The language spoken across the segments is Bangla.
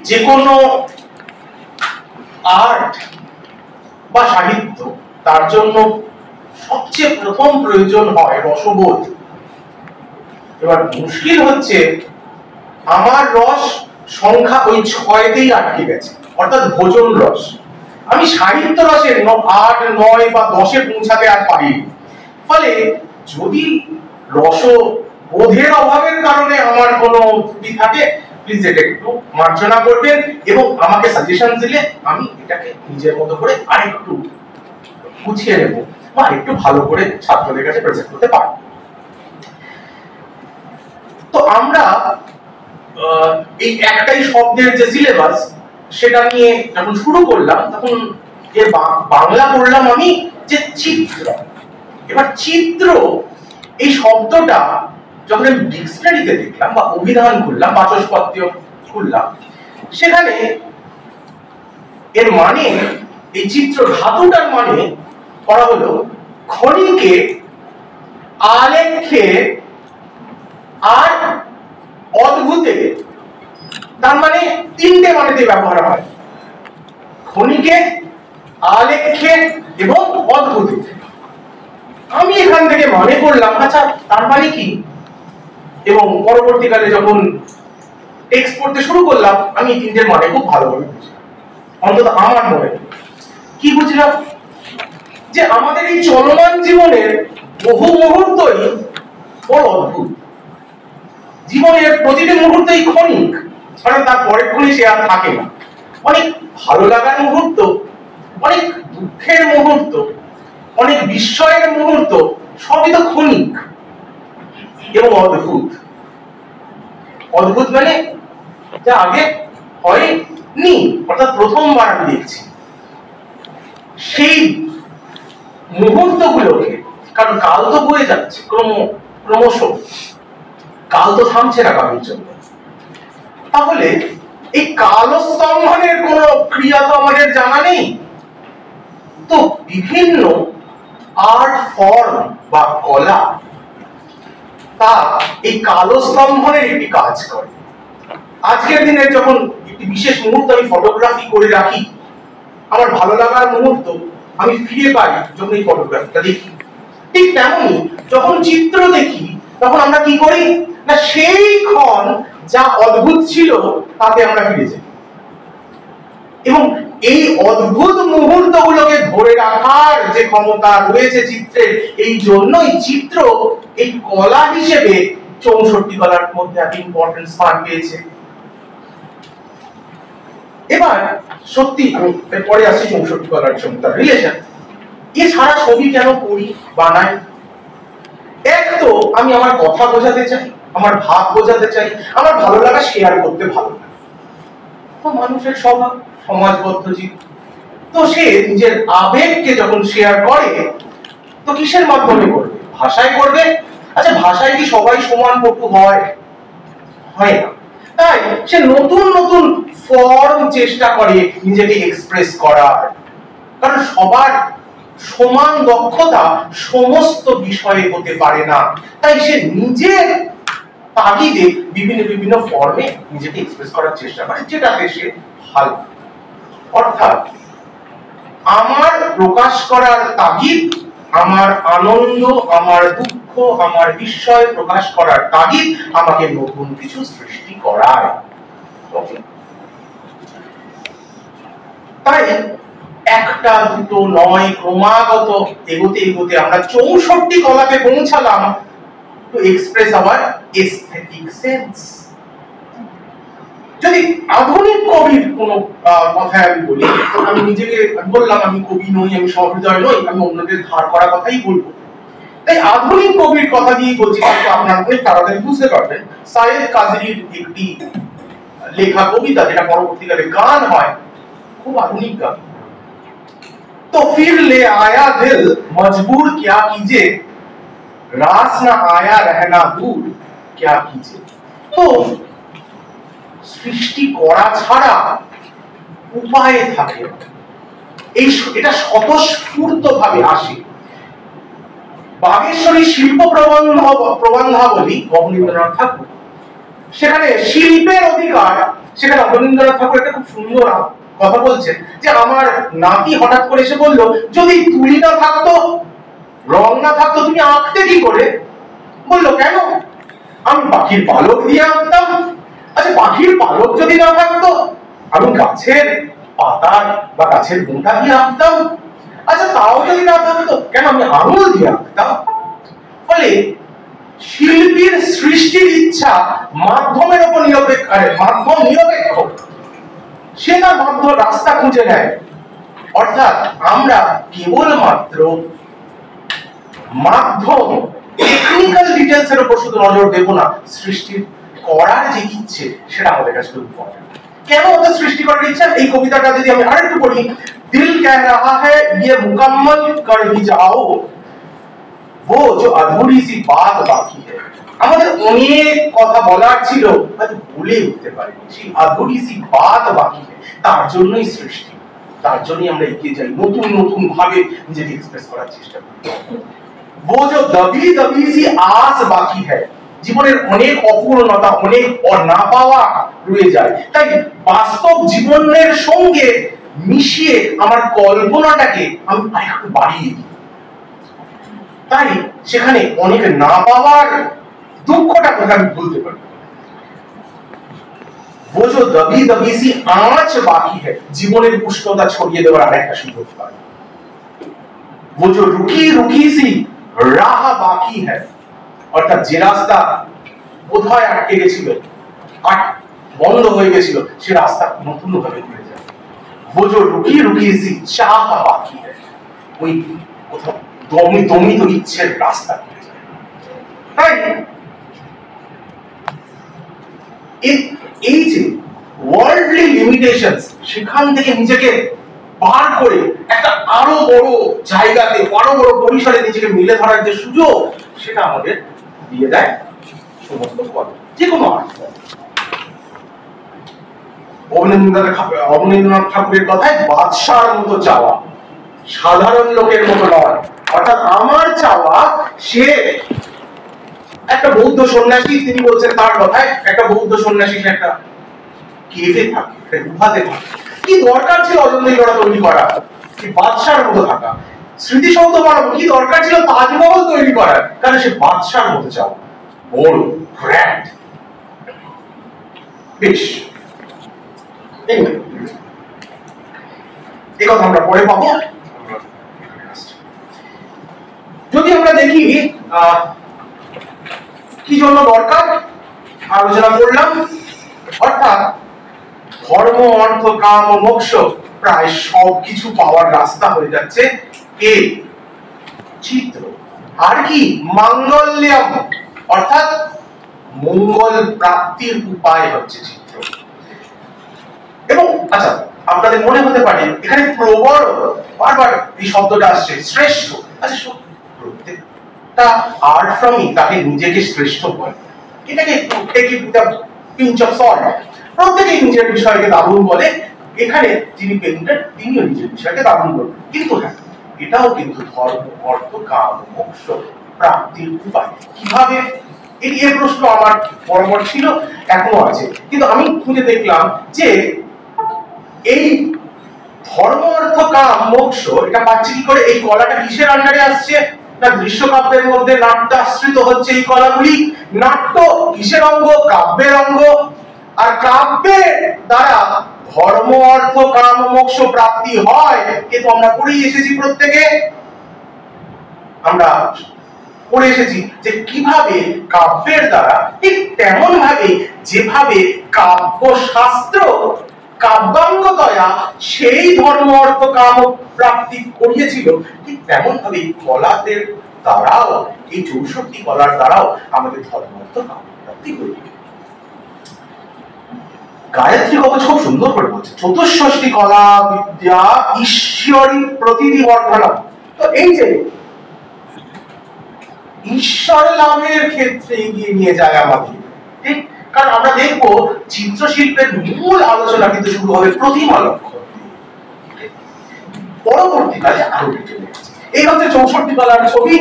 যে কোনো আর্ট বা সাহিত্য তার জন্য সবচেয়ে প্রথম প্রয়োজন হয় রসবোধ। এবার মুশকিল হচ্ছে আমার রস সংখ্যা ওই 6তেই আটকে গেছে, অর্থাৎ ভোজন রস। আমি সাহিত্য রসের 8, 9 বা 10-এ পৌঁছাতে আর পারিনি। ফলে যদি রসবোধের অভাবের কারণে আমার কোনো ত্রুটি থাকে, প্লিজ এটা একটু মার্জনা করবেন এবং আমাকে সাজেশন দিলে আমি এটাকে নিজের মতো করে আরেকটু গুছিয়ে নেব বা একটু ভালো করে ছাত্রদের কাছে প্রেজেন্ট করতে পারব। তো আমরা এই একটাই শব্দের যে সিলেবাস সেটা নিয়ে যখন শুরু করলাম তখন এর বাংলা করলাম আমি যে চিত্র। এবার চিত্র এই শব্দটা যখন আমি ডিকশনারিতে দেখলাম বা অভিধান খুললাম, বাচস্পত্র খুললাম, সেখানে এর মানে এই চিত্র ধাতুটার মানে করা হলো ক্ষণিকে, আলেখ্যে আর অদ্ভুতে। তার মানে 3টে মানেতে ব্যবহার হয়, ক্ষণিকে, আলেখ্যে এবং অদ্ভুতে। আমি এখান থেকে মনে করলাম আচ্ছা তার মানে কি, এবং পরবর্তীকালে যখন টেক্সট পড়তে শুরু করলাম আমি 3টের মানে খুব ভালোভাবে বুঝলাম। অন্তত আমার মনে কি বুঝলাম, যে আমাদের এই চলমান জীবনের বহু মুহূর্তই বড় অদ্ভুত। জীবনের প্রতিটি মুহূর্তই ক্ষণিক, কারণ তার পরের ক্ষণে সে আর থাকে না। অনেক ভালো লাগার মুহূর্ত, অনেক দুঃখের মুহূর্ত, অনেক বিস্ময়ের মুহূর্ত, সবই তো ক্ষণিক এবং অদ্ভুত। অদ্ভুত মানে যা আগে হয়নি, অর্থাৎ প্রথমবার আমি দেখছি সেই মুহূর্তগুলোকে। কারণ কাল তো বয়ে যাচ্ছে ক্রমশ, কাল তো থামছে না কারোর জন্য। তাহলে এই কালস্তম্ভনের কোন ক্রিয়া তো আমাদের জানা নেই। তো বিভিন্ন আর্ট ফর্ম বা কলা তা এই কালস্তম্ভনের একটি কাজ করে। আজকের দিনে যখন একটি বিশেষ মুহূর্ত আমি ফটোগ্রাফি করে রাখি, আমার ভালো লাগার মুহূর্ত আমি ফিরে পাই যখন এই ফটোগ্রাফিটা দেখি। ঠিক তেমনি যখন চিত্র দেখি তখন আমরা কি করি না, সেই ক্ষণ যা অদ্ভুত ছিল তাতে আমরা ফিরে যাই। এবং এই অদ্ভুত মুহূর্তগুলোকে ধরে রাখার যে ক্ষমতা রয়েছে চিত্রের, এই জন্যই চিত্র এই কলা হিসেবে 64 কলার মধ্যে একটা ইম্পর্টেন্ট স্থান পেয়েছে। এবার সত্যি আমি পরে আসছি 64 কলার সঙ্গে তার রিলেশন। এছাড়া ছবি কেন করি, বানাই? এক তো আমি আমার কথা বোঝাতে চাই, আমার ভাব বোঝাতে চাই, আমার ভালো লাগা শেয়ার করতে ভালো লাগে। তো মানুষের স্বভাব সমাজবদ্ধ জীব, তো সে নিজের আবেগকে যখন শেয়ার করে তো কিসের মাধ্যমে করবে? ভাষায় করবে। আচ্ছা ভাষায় কি সবাই সমান পটু হয়? হয় না। তাই সে নতুন নতুন ফর্ম চেষ্টা করে নিজেকে এক্সপ্রেস করার, কারণ সবার সমান দক্ষতা সমস্ত বিষয়ে হতে পারে না। তাই সে নিজের তাগিদে বিভিন্ন বিভিন্ন ফর্মে নিজেকে এক্সপ্রেস করার চেষ্টা করে, যেটাতে সে ভালো। অর্থাৎ আমার প্রকাশ করার তাগিদ, আমার আনন্দ, আমার দুঃখ, আমার বিস্ময় প্রকাশ করার তাগিদ আমাকে নতুন কিছু সৃষ্টি করায়। তাই একটা দুটো নয়, ক্রমাগত এগোতে এগোতে আমরা 64 কলাতে পৌঁছালাম to express hour aesthetic sense. যদি আধুনিক কবির কোন কথায় আমি বলি, আমি নিজেকে বললাম আমি কবি নই, আমি সহৃদয় নই, আমি অন্যদের ধার করা কথাই বলবো। তাই আধুনিক কবির কথা দিয়েই বলছি, কিন্তু আপনারা অনেক তাড়াতাড়ি বুঝতে পারবেন। সাইয়েদ কাজরির একটি লেখা কবিতা, যেটা পরবর্তীকালে গান হয়, খুব আধুনিক গান। तो फिर ले आया दिल मजबूर क्या कीजिए, रास ना आया रहना दूर क्या कीजिए। तो সৃষ্টি করা ছাড়া উপায় থাকে, এটা স্বতঃস্ফূর্তভাবে আসে। বাগেশ্বরী শিল্প প্রবন্ধাবলী রবীন্দ্রনাথ ঠাকুর, সেখানে শিল্পের অধিকার সেখানে অবনীন্দ্রনাথ ঠাকুর একটা খুব সুন্দর কথা বলছেন যে আমার নাতি হঠাৎ করে এসে বলল, যদি তুলি না থাকতো, রং না থাকতো, তুমি আঁকতে কি করে? বললো, কেন? আমি পাখির পালক দিয়ে আঁকতাম। আচ্ছা, পাখির পালক যদি না থাকতো, আমি গাছের পাতা বা গাছের গোঁটা দিয়ে আঁকতাম। আচ্ছা, তাও যদি না থাকতো, কেন? আমি আঙুল দিয়ে আঁকতাম। ফলে শিল্পীর সৃষ্টির ইচ্ছা মাধ্যমের উপর নিরপেক্ষ, মাধ্যম নিরপেক্ষ, সে তার মাধ্যম রাস্তা খুঁজে নেয়। অর্থাৎ আমরা কেবলমাত্র মাধ্যম, টেকনিক্যাল ডিটেলস এর উপর শুধু নজর দেব না, সৃষ্টির করার যে ইচ্ছে সেটা আমাদের কাছে খুব ইম্পর্টেন্ট। কেন ওদের সৃষ্টি করার ইচ্ছা? এই কবিতাটা যদি আমি আরেকটু পড়ি, দিল কহ রাহা হ্যায় ইয়ে মুকম্মল কর হি যাও, वो जो अधूरी सी बात बाकी है। আমাদের অনেক কথা বলার ছিল, হয়তো বলে উঠতে পারিনি, সেই আধুরি সি বাত বাকি है। তার জন্যই সৃষ্টি, তার জন্যই আমরা এগিয়ে যাই, নতুন নতুন ভাবে নিজেকে এক্সপ্রেস করার চেষ্টা করি। वो जो दबी दबी सी आस बाकी है, জীবনের অনেক অপূর্ণতা, অনেক না পাওয়া রয়ে যায়। তাই বাস্তব জীবনের সঙ্গে মিশিয়ে আমার কল্পনাটাকে আমি আরেকটু বাড়িয়ে দিই। তাই সেখানে অনেক না পাওয়ার দুঃখটাকে আমি ভুলতে পারি। वो जो दबी दबी सी आंच बाकी है, জীবনের উষ্ণতা ছড়িয়ে দেওয়ার আরেকটা সুযোগ পাই। वो जो रुकी रुकी सी राह बाकी है, অর্থাৎ যে রাস্তা বোধহয় আটকে গেছিল, বন্ধ হয়ে গেছিল, সে রাস্তা নতুন ভাবে খুলে যায়। वो जो रुकी रुकी सी चाह बाकी है, ওই কোথাও দমিত ইচ্ছের রাস্তা খুলে যায়। তাই এই যে ওয়ার্ল্ডলি লিমিটেশনস, সেখান থেকে নিজেকে বার করে একটা আরো বড় জায়গাতে, আরো বড় পরিসরে নিজেকে মিলে ধরার যে সুযোগ, সেটা আমাদের দিয়ে দেয় সমস্ত কর্ম, যে কোনো আর্ট। অবনীন্দ্রনাথ ঠাকুরের কথায় বাদশার মতো চাওয়া, সাধারণ লোকের মতো নয়। অর্থাৎ আমার চাওয়া, সে একটা বৌদ্ধ সন্ন্যাসী, তিনি বলছেন তার কথায়, একটা বৌদ্ধ সন্ন্যাসী সে একটা কেভে থাকে, গুহাতে থাকে। কি দরকার ছিল অজন্তা তৈরি করা, কি বাদশার মতো থাকা? স্মৃতিসৌধ বানাবো, কি দরকার ছিল তাজমহল তৈরি করার? কারণ সে বাদশার মতো চাওয়া, বড় গ্র্যান্ড। বেশ, এই কথা আমরা পরে পাবো। যদি আমরা দেখি কি জন্য দরকার, আলোচনা করলাম। অর্থাৎ ধর্ম, অর্থ, কাম ও মোক্ষ, প্রায় সবকিছু পাওয়ার রাস্তা হয়ে যাচ্ছে কে? চিত্র। আর কি? মঙ্গল্যম, অর্থাৎ মঙ্গল প্রাপ্তির উপায় হচ্ছে চিত্র। এবং আচ্ছা, আপনাদের মনে হতে পারে এখানে প্রবর, বারবার এই শব্দটা আসছে, শ্রেষ্ঠ। আচ্ছা, প্রত্যেকটা আর্ট ফর্মই তাকে নিজেকে শ্রেষ্ঠ বলে, এটাকে প্রত্যেকে পিঞ্চ অফ সল্ট, প্রত্যেকেই নিজের বিষয়কে দারুণ বলে। এখানে যিনি পেইন্টার, তিনিও নিজের বিষয়কে দারুণ বলেন। কিন্তু হ্যাঁ, এটাও কিন্তু ধর্ম, অর্থ, কাম, মোক্ষ প্রাপ্তির উপায়। কিভাবে? এই প্রশ্ন আমার বরাবর ছিল, এখনো আছে। কিন্তু আমি খুঁজে দেখলাম যে এই ধর্ম, অর্থ, কাম, মোক্ষ এটা পাচ্ছি কি করে? এই কলাটা কিসের আন্ডারে আসছে? না, দৃশ্যকাব্যের মধ্যে নাট্যাশ্রিত হচ্ছে এই কলাগুলি। নাট্য কিসের অঙ্গ? কাব্যের অঙ্গ। আর কাব্যের দ্বারা ধর্ম, অর্থ, কাম, মোক্ষ প্রাপ্তি হয়, কিন্তু আমরা পড়েই এসেছি, প্রত্যেকে আমরা পড়ে এসেছি যে কিভাবে কাব্যের দ্বারা, ঠিক তেমন ভাবে যেভাবে কাব্য শাস্ত্র, কাব্যাঙ্গ দয়া সেই ধর্ম, অর্থ, কাম প্রাপ্তি করিয়েছিল, ঠিক তেমন ভাবে কলাদের দ্বারাও, এই 64 কলার দ্বারাও আমাদের ধর্ম, অর্থ, কাম প্রাপ্তি করিয়েছিল। গায়ত্রী কবচ খুব সুন্দর করে বলছে, চতুষ্ষষ্টি কলা বিদ্যা ঈশ্বরী প্রতীতি বর্ধনম। তো এই যে ঈশ্বর লাভের ক্ষেত্রে এগিয়ে নিয়ে যায় আমাদের, ঠিক? কারণ আমরা দেখবো চিত্রশিল্পের মূল আলোচনা কিন্তু শুরু হবে প্রতিমা লক্ষণ, পরবর্তীকালে আরো ডিটেইলে। এই হচ্ছে 64 কলার ছবি।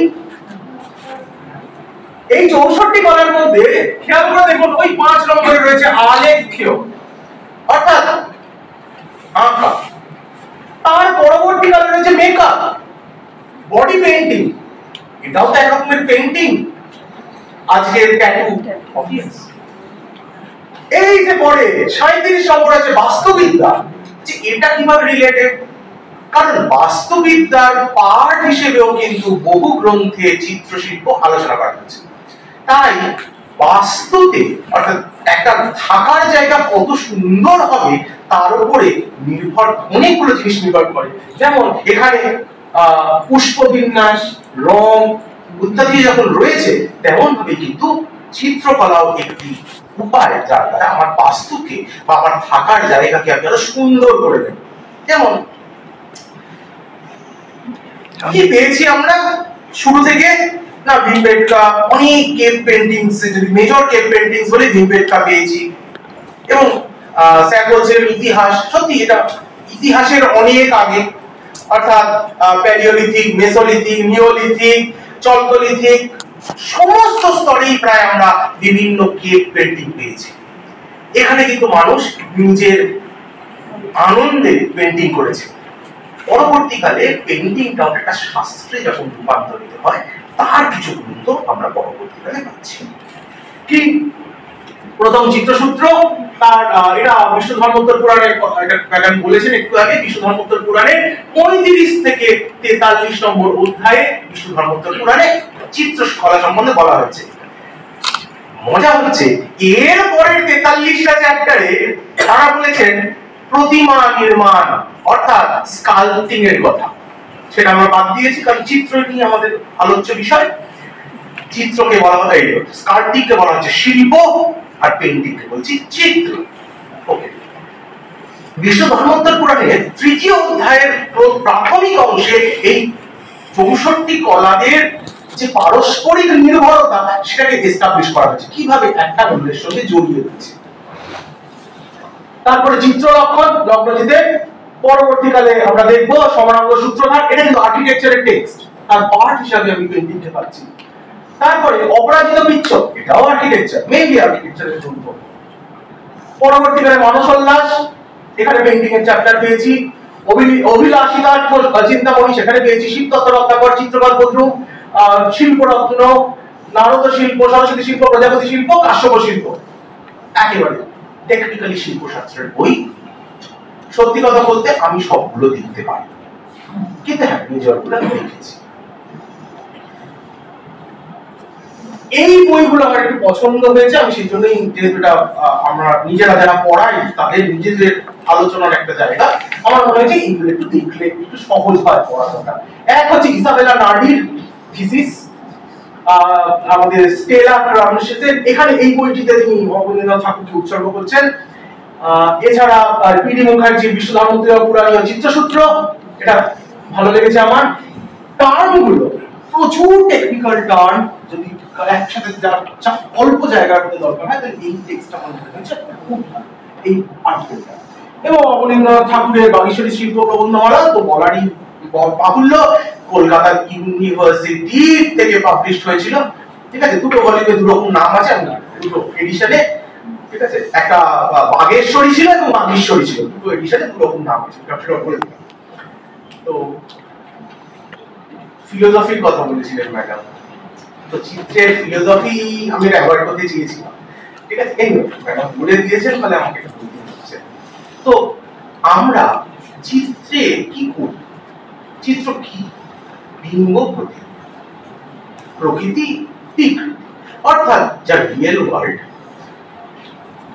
এই 64 কলার মধ্যে খেয়াল করে দেখুন, ওই 5 নম্বরে রয়েছে আলেখ্য। অর্থাৎ আঁকা। তার পরবর্তীকালে রয়েছে মেকআপ, বডি পেইন্টিং, এটাও তো এক রকমের পেইন্টিং। আজকের ট্যাটু, অবভিয়াস। এই যে পরে 37 নম্বর আছে বাস্তুবিদ্যা, যে এটা কিভাবে রিলেটেড, কারণ বাস্তুবিদ্যার পার্ট হিসেবেও কিন্তু বহু গ্রন্থে চিত্রশিল্প আলোচনা করা হয়েছে। তাই বাস্তুতে অর্থাৎ একটা থাকার জায়গা কত সুন্দর হবে তার উপরে নির্ভর, অনেকগুলো জিনিস নির্ভর করে। যেমন এখানে পুষ্পবিন্যাস, রং ইত্যাদি যখন রয়েছে, তেমন ভাবে কিন্তু চিত্রকলাও একটি উপায় যার দ্বারা আমার বাস্তুকে বা আমার থাকার জায়গাকে আমি আরো সুন্দর করে দেব। যেমন কি পেয়েছি আমরা শুরু থেকে না, ভীমবেটকা, অনেক কেভ পেইন্টিংস, যদি মেজর কেভ পেইন্টিংস বলে ভীমবেটকা পেয়েছি। এবং স্যার বলছেন ইতিহাস, সত্যি এটা ইতিহাসের অনেক আগে, অর্থাৎ প্যালিওলিথিক, মেসোলিথিক, নিওলিথিক, চলকোলিথিক সমস্ত স্তরেই প্রায় আমরা বিভিন্ন কেভ পেইন্টিং পেয়েছি। এখানে কিন্তু মানুষ নিজের আনন্দে পেইন্টিং করেছে। পরবর্তীকালে পেইন্টিংটা একটা শাস্ত্রে যখন রূপান্তরিত হয়, তার কিছু গুরুত্ব আমরা পরবর্তীকালে পাচ্ছি। কি প্রথম চিত্রসূত্র, তার এটা বিষ্ণু ধর্মোত্তর পুরাণের, এটা ম্যাডাম বলেছেন একটু আগে, বিষ্ণু ধর্মোত্তর পুরাণের 35 থেকে 43 নম্বর অধ্যায়ে বিষ্ণু ধর্মোত্তর পুরাণে চিত্রকলা সম্বন্ধে বলা হয়েছে। মজা হচ্ছে এর পরের 43টা চ্যাপ্টারে তারা বলেছেন প্রতিমা নির্মাণ অর্থাৎ স্কাল্পটিং এর কথা। সেটা আমরা বাদ দিয়েছি, কারণ চিত্র নিয়ে আমাদের আলোচ্য বিষয়। চিত্রকে বলা হয়, স্কাল্পটিং কে বলা হচ্ছে শিল্প, আর পেইন্টিং কে বলছি চিত্র। ওকে, বিষ্ণু ধর্মোত্তর পুরাণের 3য় অধ্যায়ের প্রাথমিক অংশে এই 64 কলাদের যে পারস্পরিক নির্ভরতা, সেটাকে এস্টাবলিশ করা হয়েছে, কিভাবে একটা অন্যের সঙ্গে জড়িয়ে রয়েছে। তারপরে চিত্র লক্ষণ, লগ্নজিতে পরবর্তীকালে আমরা দেখব সমানাঙ্গ সূত্রধার, এটা কিন্তু আর্কিটেকচারের টেক্সট, তার পার্ট হিসেবে আমি পেইন্টিংকে পাচ্ছি। তারপরে অপরাজিত বিচ্ছক, এটাও আর্কিটেকচার, মেইনলি আর্কিটেকচারের জন্য। পরবর্তীকালে মানসোল্লাস, এখানে পেইন্টিং এর চ্যাপ্টার পেয়েছি। অভিলাষিতার চিন্তামণি, সেখানে পেয়েছি শিবতত্ত্ব রত্নাকর, চিত্রকর বধূ, শিল্পরত্ন, নারদ শিল্প, সরস্বতী শিল্প, প্রজাপতি শিল্প, কাশ্যপ শিল্প, একেবারে টেকনিক্যালি শিল্পশাস্ত্রের বই। সত্যি কথা বলতে আমি সবগুলো দেখতে পারি, কিন্তু হ্যাঁ মেজরগুলো আমি দেখেছি। এই বইগুলো আমার একটু পছন্দ হয়েছে, আমি সেই জন্যই, যেহেতু এটা আমরা নিজেরা যারা পড়াই তাদের নিজেদের আলোচনার একটা জায়গা, আমার মনে হয়েছে এইগুলো একটু দেখলে একটু সহজ হয় পড়াশোনাটা। এক হচ্ছে ইসাবেলা নার্ডির থিসিস, আমাদের স্টেলা ক্রামশেসের, এখানে এই বইটিতে তিনি অবনীন্দ্রনাথ ঠাকুরকে উৎসর্গ করছেন। এছাড়া পিডি মুখার্জির বিষ্ণু ধর্মোত্তর পুরাণীয় চিত্রসূত্র, এটা ভালো লেগেছে আমার। টার্মগুলো প্রচুর টেকনিক্যাল টার্ম, যদি একসাথে অল্প জায়গার মধ্যে দরকার হয় তাহলে এই টেক্সটটা মনে হচ্ছে খুব ভালো, এই আর্টিকেলটা। এবং অবনীন্দ্রনাথ ঠাকুরের বাগীশ্বরী শিল্প প্রবন্ধমালা তো বলারই বাহুল্য, কলকাতা ইউনিভার্সিটি থেকে পাবলিশ হয়েছিল। ঠিক আছে, দুটো ভলিউমে দুরকম নাম আছে, আমি দুটো এডিশনে, ঠিক আছে, একটা বাগেশ্বরী ছিল এবং বাগীশ্বরী ছিল, দুটো এডিশনে দুরকম নাম আছে, সেটা বলে দিলাম। তো ফিলোসফির কথা বলেছিলেন ম্যাডাম, তো চিত্রের ফিলোসফি আমি অ্যাভয়েড করতে চেয়েছিলাম, ঠিক আছে, এই ম্যাডাম বলে দিয়েছেন, ফলে আমাকে এটা বলতে হচ্ছে। তো আমরা চিত্রে কি করি? চিত্র কি? বিম্ব প্রতিবিম্ব, প্রকৃতি বিকৃতি, অর্থাৎ যা রিয়েল ওয়ার্ল্ড,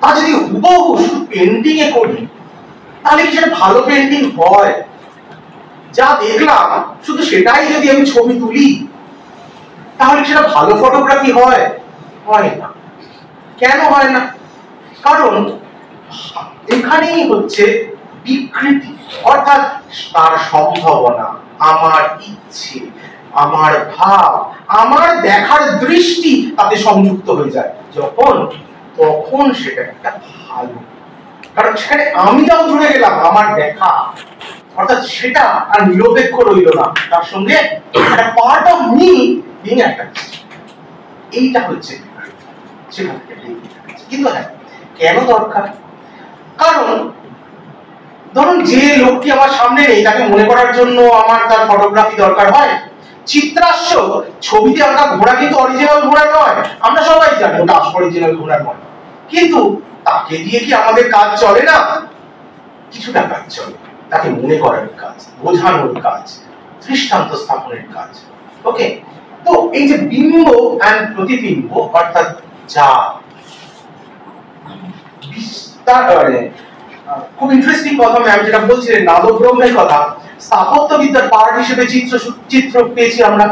তা যদি হুবহু শুধু পেন্টিং এ করি তাহলে কি সেটা ভালো পেন্টিং হয়? যা দেখলাম শুধু সেটাই যদি আমি ছবি তুলি তাহলে সেটা ভালো ফটোগ্রাফি হয়? হয় না। কেন হয় না? কারণ এখানেই হচ্ছে বিকৃতি, অর্থাৎ তার সম্ভাবনা, আমার ইচ্ছে, আমার ভাব, আমার দেখার দৃষ্টি তাতে সংযুক্ত হয়ে যায় যখন, তখন সেটা একটা ভালো, কারণ সেখানে আমিটাও জুড়ে গেলাম, আমার দেখা, অর্থাৎ সেটা আর নিরপেক্ষ রইল না, তার সঙ্গে একটা part of me being attached. এইটা হচ্ছে সেখান থেকে। কিন্তু হ্যাঁ, কেন দরকার? কারণ ধরুন যে লোকটি আমার সামনে নেই তাকে মনে করার জন্য আমার তার ফটোগ্রাফি দরকার হয়। চিত্রাস্য ছবিতে আঁকা ঘোড়া কিন্তু অরিজিনাল ঘোড়া নয়, আমরা সবাই জানি ওটা অরিজিনাল ঘোড়া নয়, কিন্তু তাকে দিয়ে কি আমাদের কাজ চলে না? কিছুটা কাজ চলে, তাকে মনে করার কাজ, বোঝানোর কাজ, দৃষ্টান্ত স্থাপনের কাজ। ওকে, তো এই যে বিম্ব এন্ড প্রতিবিম্ব অর্থাৎ যা বিস্তার, খুব ইন্টারেস্টিং কথা ম্যাম যেটা বলছিলেন নাদব্রহ্মের কথা, স্থাপত্যবিদ্যার পার্ট হিসেবে চিত্র পেয়েছি আমরা।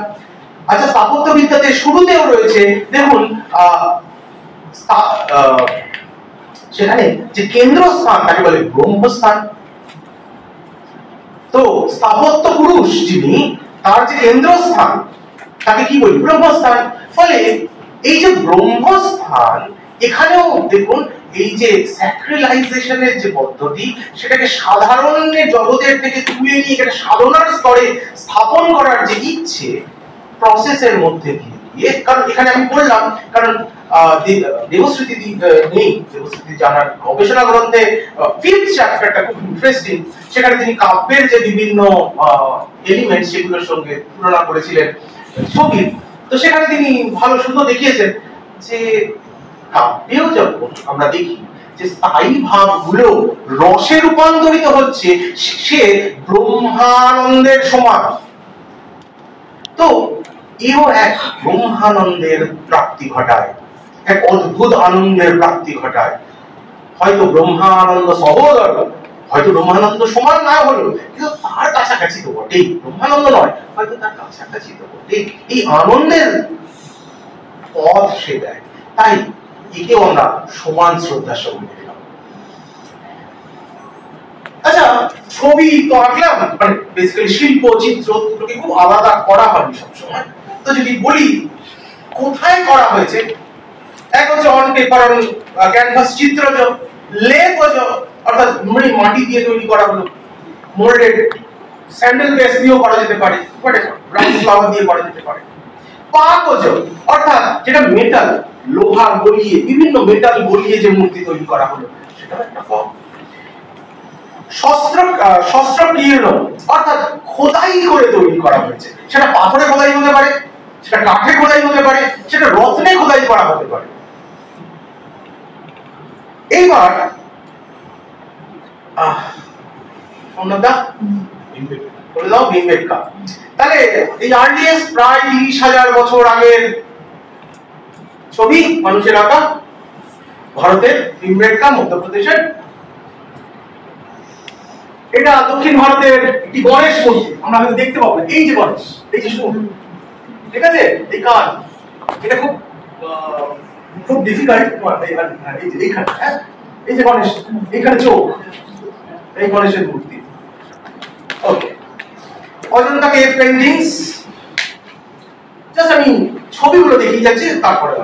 আচ্ছা, স্থাপত্যবিদ্যাতে শুরুতেও রয়েছে দেখুন সেখানে যে কেন্দ্রস্থান তাকে বলে ব্রহ্মস্থান। তো স্থাপত্য পুরুষ যিনি, তার যে কেন্দ্রস্থান তাকে কি বলি? ব্রহ্মস্থান। ফলে এই যে ব্রহ্মস্থান, এখানেও দেখুন এই যে স্যাক্রিলাইজেশনের যে পদ্ধতি, সেটাকে সাধারণের জগতের থেকে তুলে নিয়ে এখানে সাধনার স্তরে স্থাপন করার যে ইচ্ছে, প্রসেসের মধ্যে দিয়ে, কারণ এখানে আমি বললাম, কারণ দেবশ্রীতি নেই, দেবশ্রীতি জানার গবেষণা গ্রন্থে ফিফথ চ্যাপ্টারটা খুব ইন্টারেস্টিং, সেখানে তিনি কাব্যের যে বিভিন্ন এলিমেন্ট সেগুলোর সঙ্গে তুলনা করেছিলেন ছবির। তো সেখানে তিনি ভালো সুন্দর দেখিয়েছেন যে কাব্যেও যখন আমরা দেখি যে স্থায়ী ভাবগুলো রসে রূপান্তরিত হচ্ছে, সে ব্রহ্মানন্দের সমান। তো এও এক ব্রহ্মানন্দের প্রাপ্তি ঘটায়, এক অদ্ভুত আনন্দের প্রাপ্তি ঘটায়। হয়তো ব্রহ্মানন্দ সহোদর, হয়তো ব্রহ্মানন্দ সমান না হলো, কিন্তু তার কাছাকাছি তো বটেই। ব্রহ্মানন্দ নয়, হয়তো তার কাছাকাছি তো বটেই। এই আনন্দের পথ সে দেয়, তাই একেও আমরা সমান শ্রদ্ধার সঙ্গে দেখলাম। আচ্ছা, ছবি তো আঁকলাম, মানে বেসিক্যালি শিল্প চিত্র দুটোকে খুব আলাদা করা হয়নি সবসময়। তো যদি বলি কোথায় করা হয়েছে, এক হচ্ছে অন পেপার, অন ক্যানভাস চিত্রজ, লেপজ অর্থাৎ মাটি দিয়ে তৈরি করা হলো, মোল্ডেড স্যান্ডেল বেস দিয়েও করা যেতে পারে, ব্রাউন ফ্লাওয়ার দিয়ে করা যেতে পারে। পাকজ অর্থাৎ যেটা মেটাল, লোহা গলিয়ে, বিভিন্ন মেটাল গলিয়ে যে মূর্তি তৈরি করা হলো, সেটা একটা ফর্ম। শস্ত্রকীর্ণ অর্থাৎ খোদাই করে তৈরি করা হয়েছে, সেটা পাথরে খোদাই হতে পারে, সেটা কাঠে খোদাই হতে পারে, সেটা রত্নে খোদাই করা হতে পারে। এইবার তাহলে এই আর্লিয়েস্ট প্রায় 30,000 বছর আগের ছবি মানুষের আঁকা, ভারতের ভীমবেটকা, মধ্যপ্রদেশের। এটা দক্ষিণ ভারতের একটি গণেশ মূর্তি, আমরা হয়তো দেখতে পাবো। এই যে গণেশ, এই যে শুনুন, ঠিক আছে, এই কান, এটা খুব খুব ডিফিকাল্ট। এই যে এইখানে, হ্যাঁ, এই যে গণেশ, এইখানে চোখ, এই গণেশের মূর্তি। ওকে, অজন্তা কেভ পেইন্টিংস, জাস্ট আমি ছবিগুলো দেখিয়ে যাচ্ছি, তারপরে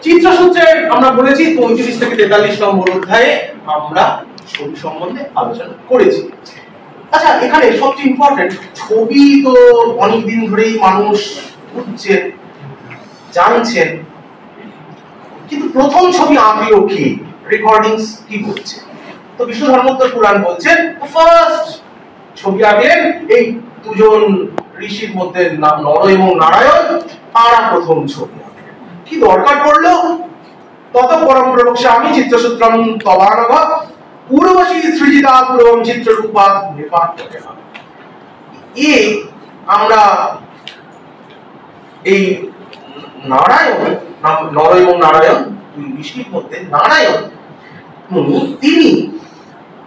চিত্রসূত্রে আমরা বলেছি 35 থেকে 43 নম্বর অধ্যায়ে আমরা ছবি সম্বন্ধে আলোচনা করেছি। আচ্ছা, এখানে সবচেয়ে ইম্পর্টেন্ট, ছবি তো অনেকদিন ধরেই মানুষ বুঝছেন, জানছেন, কিন্তু প্রথম ছবি আঁকলো কি, রেকর্ডিংস কি বলছে? তো বিষ্ণু ধর্মোত্তর পুরাণ বলছেন ফার্স্ট ছবি আঁকলেন এই দুজন ঋষির মধ্যে, নর এবং নারায়ণ, তারা প্রথম ছবি। কি দরকার পড়লো? তত পরম প্রবক্ষ্যামি চিত্রসূত্রম তবানঘ পূর্বশী সৃজিতা পূর্বম চিত্ররূপাৎ নিপাত্যতে। এই আমরা এই নারায়ণ, নর এবং নারায়ণ দুই ঋষির মধ্যে নারায়ণ তিনি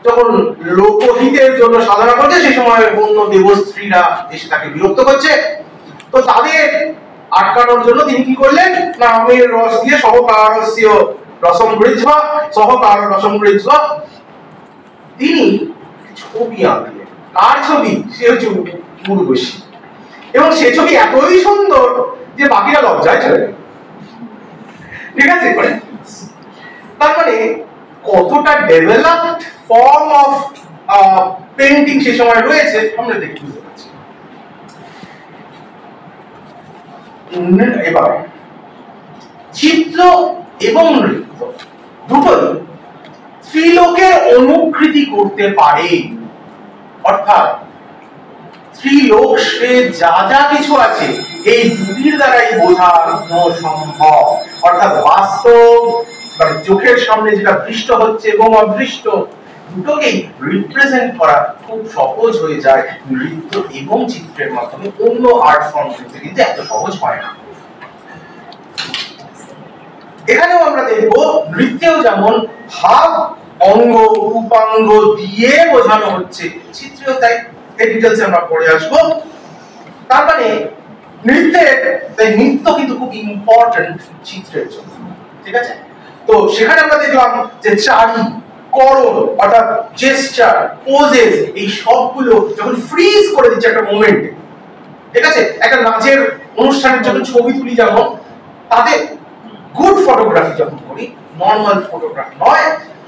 যখন লোকহিতের জন্য সাধনা করছে, সেই সময় অন্য দেবস্ত্রীরা এসে তাকে বিরক্ত করছে, তো তাদের আটকানোর জন্য তিনি কি করলেন না, আমের রস দিয়ে সহকারস্য রসম গৃহ্বা সহকার রসম গৃহ্বা তিনি ছবি আঁকলেন। কার ছবি? সে হচ্ছে উর্বশী, এবং সে ছবি এতই সুন্দর যে বাকিরা লজ্জায় চলে গেল। ঠিক আছে, তার মানে কতটা ডেভেলপড ফর্ম অফ পেইন্টিং সে সময় রয়েছে আমরা দেখতে পাচ্ছি। এবার চিত্র এবং নৃত্য দুটোই ত্রিলোকের অনুকৃতি করতে পারে। অর্থাৎ ত্রিলোক সে যা যা কিছু আছে এই দুটির দ্বারাই বোঝানো সম্ভব। অর্থাৎ বাস্তব মানে চোখের সামনে যেটা দৃষ্ট হচ্ছে এবং অদৃষ্ট দুটোকেই রিপ্রেজেন্ট করা খুব সহজ হয়ে যায় নৃত্য এবং চিত্রের মাধ্যমে। অন্য আর্ট ফর্মগুলোতে কিন্তু এত সহজ হয় না। এখানেও আমরা দেখব নৃত্যেও যেমন ভাব অঙ্গ রূপাঙ্গ দিয়ে বোঝানো হচ্ছে, চিত্রেও তাই। এই ডিটেইলসে আমরা পড়ে আসবো। তার মানে নৃত্য কিন্তু খুব ইম্পর্টেন্ট চিত্রের জন্য, ঠিক আছে? তো সেখানে আমরা দেখলাম যে চারি করণ অর্থাৎ জেস্টার পোজেস এই সবগুলো যখন ফ্রিজ করে দিচ্ছে একটা মোমেন্টে, ঠিক আছে? একটা নাচের অনুষ্ঠানের যখন ছবি তুলি যেমন, তাতে গুড ফটোগ্রাফি যখন করি, নর্মাল ফটোগ্রাফি নয়,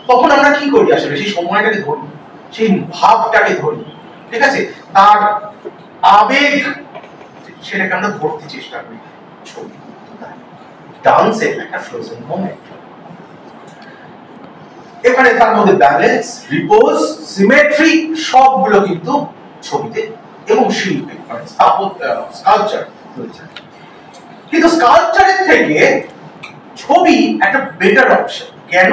তখন আমরা কি করি আসলে সেই সময়টাকে ধরি, সেই ভাবটাকে ধরি, ঠিক আছে? তার আবেগ সেটাকে আমরা ধরতে চেষ্টা করি। ছবি ডান্সের একটা ফ্রোজেন মোমেন্ট। এখানে তার মধ্যে ব্যালেন্স, রিপোজ, সিমেট্রি সবগুলো কিন্তু ছবিতে এবং শিল্পে মানে স্কাল্পচার রয়েছে। কিন্তু স্কাল্পচারের থেকে ছবি একটা বেটার অপশন। কেন?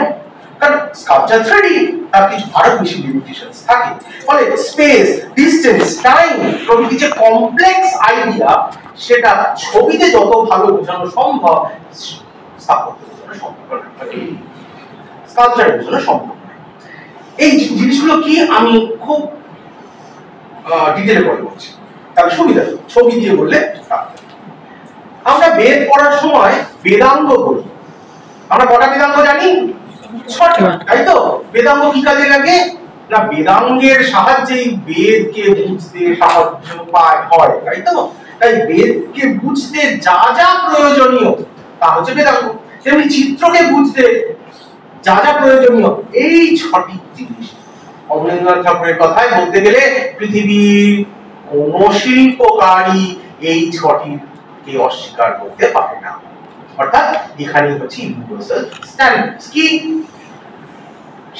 কারণ স্কাল্পচার 3D, তার কিছু আরো বেশি লিমিটেশনস থাকে। ফলে স্পেস, ডিসটেন্স, টাইম প্রভৃতি যে কমপ্লেক্স আইডিয়া সেটা ছবিতে যত ভালো বোঝানো সম্ভব স্থাপত্যে বোঝানো সম্ভব নয়, স্কাল্পচারে বোঝানো সম্ভব নয়। এই জিনিসগুলো কি আমি খুব ডিটেইলে পরে বলছি, তাহলে সুবিধা ছবি দিয়ে বললে। আমরা বেদ পড়ার সময় বেদাঙ্গ বলি। আমরা কটা বেদাঙ্গ জানি? 6টা, তাই তো? বেদাঙ্গ কি কাজে লাগে? না বেদাঙ্গের সাহায্যেই বেদকে বুঝতে সাহায্য হয়, তাই তো? তাই বেদকে বুঝতে যা যা প্রয়োজনীয় তা হচ্ছে বেদাঙ্গ। তেমনি চিত্রকে বুঝতে যা যা প্রয়োজনীয় এই 6টি জিনিস। অবনীন্দ্রনাথ ঠাকুরের কথায় বলতে গেলে পৃথিবীর কোন শিল্পকারী এই 6টি কে অস্বীকার করতে পারে না। অর্থাৎ এখানে হচ্ছে ইউনিভার্সাল স্ট্যান্ডার্ডস। কি?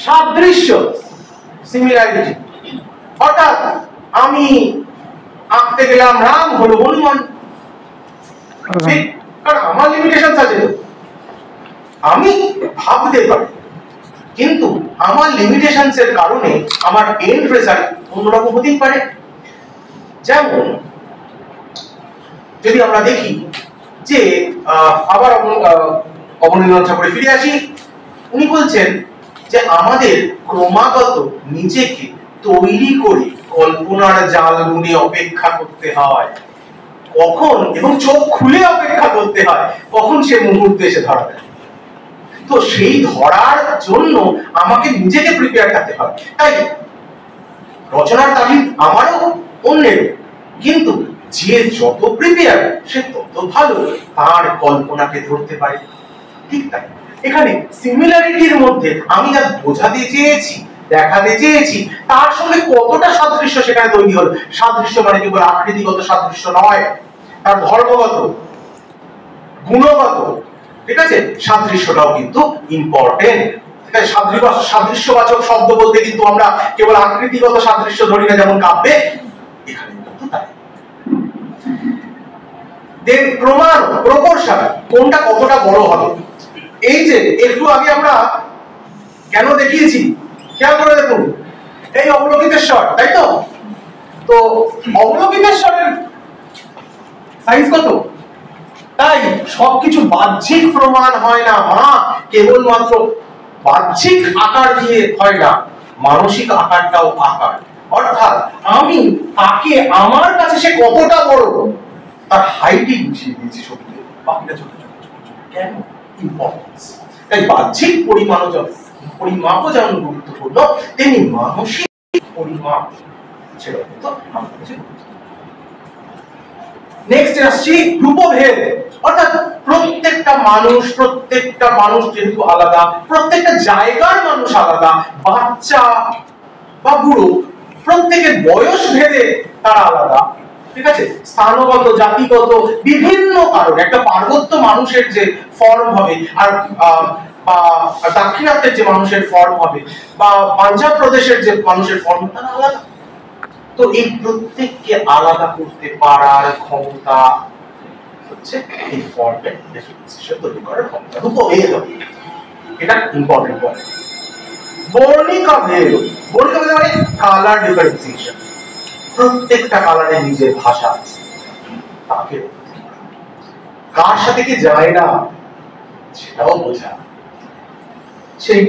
সাদৃশ্য, সিমিলারিটি। অর্থাৎ আমি আঁকতে গেলাম রাম, হলো হনুমান, ঠিক? কারণ আমার লিমিটেশন আছে, আমি ভাবতে পারি, কিন্তু আমার লিমিটেশনস এর কারণে আমার এন্ড রেজাল্ট অন্যরকম হতেই পারে। যেমন যদি আমরা দেখি যে আবার অবনীন্দ্রনাথ ঠাকুরে ফিরে আসি, উনি বলছেন যে আমাদের ক্রমাগত নিজেকে তৈরি করে কল্পনার জাল বুনে অপেক্ষা করতে হয়। কখন? এবং চোখ খুলে অপেক্ষা করতে হয় কখন সে মুহূর্তে এসে ধরা দেয়। তো সেই ধরার জন্য আমাকে নিজেকে প্রিপেয়ার থাকতে হয়। তাই রচনার তাগিদ আমারও অন্যেরও, কিন্তু যে যত প্রিপেয়ার সে তত ভালো তার কল্পনাকে ধরতে পারে। ঠিক তাই এখানে সিমিলারিটির মধ্যে আমি যা বোঝাতে চেয়েছি, দেখাতে চেয়েছি, তার সঙ্গে কতটা সাদৃশ্য সেখানে তৈরি হলো। সাদৃশ্য মানে কেবল আকৃতিগত সাদৃশ্য নয়, তার ধর্মগত, গুণগত, ঠিক আছে, সাদৃশ্যটাও কিন্তু ইম্পর্টেন্ট। সাদৃশ্যবাচক শব্দ বলতে কিন্তু আমরা কেবল আকৃতিগত সাদৃশ্য ধরি না, যেমন কাব্যে। এখানে কিন্তু তাই। দেন প্রমাণ, প্রপোর্শন, কোনটা কতটা বড় হবে। এই যে একটু আগে আমরা কেন দেখিয়েছি, খেয়াল করে দেখুন, এই অবলোকিতেশ্বর, তাই তো? তো অবলোকিতেশ্বরের সাইজ কত? তাই সবকিছু বাহ্যিক প্রমাণ হয় না মা, কেবলমাত্র বাহ্যিক আকার দিয়ে হয় না, মানসিক আকারটাও আকার। অর্থাৎ আমি তাকে আমার কাছে সে কতটা বড় তার হাইটই বুঝিয়ে দিয়েছি ছবিতে, বাকিটা ছোট ছোট ছোট ছোট। কেন? ইম্পর্টেন্স। তাই বাহ্যিক পরিমাপও যেমন গুরুত্বপূর্ণ, তেমনি মানসিক পরিমাপ সেটা কিন্তু আমার কাছে গুরুত্বপূর্ণ। নেক্সট আসছি রূপভেদ। অর্থাৎ প্রত্যেকটা মানুষ যেহেতু আলাদা, প্রত্যেকটা জায়গার মানুষ আলাদা, বাচ্চা বা বুড়ো প্রত্যেকের বয়স ভেদে তারা আলাদা, ঠিক আছে, স্থানগত, জাতিগত বিভিন্ন কারণ একটা পার্বত্য মানুষের যে ফর্ম হবে আর বা দাক্ষিণাত্যের যে মানুষের ফর্ম হবে বা পাঞ্জাব প্রদেশের যে মানুষের ফর্ম তারা আলাদা। তো এই প্রত্যেককে আলাদা করতে পারার ক্ষমতা হচ্ছে এই ফর্মেট ডিফারেন্সিয়েশন তৈরি করার ক্ষমতা। রূপভেদ, এটা ইম্পর্টেন্ট পয়েন্ট। বর্ণিকা ভেদ, বর্ণিকা ভেদ মানে কালার ডিফারেন্সিয়েশন। প্রত্যেকটা কালারের নিজের ভাষা আছে, তাকে কার সাথে কি যায় না সেটাও বোঝা। সেই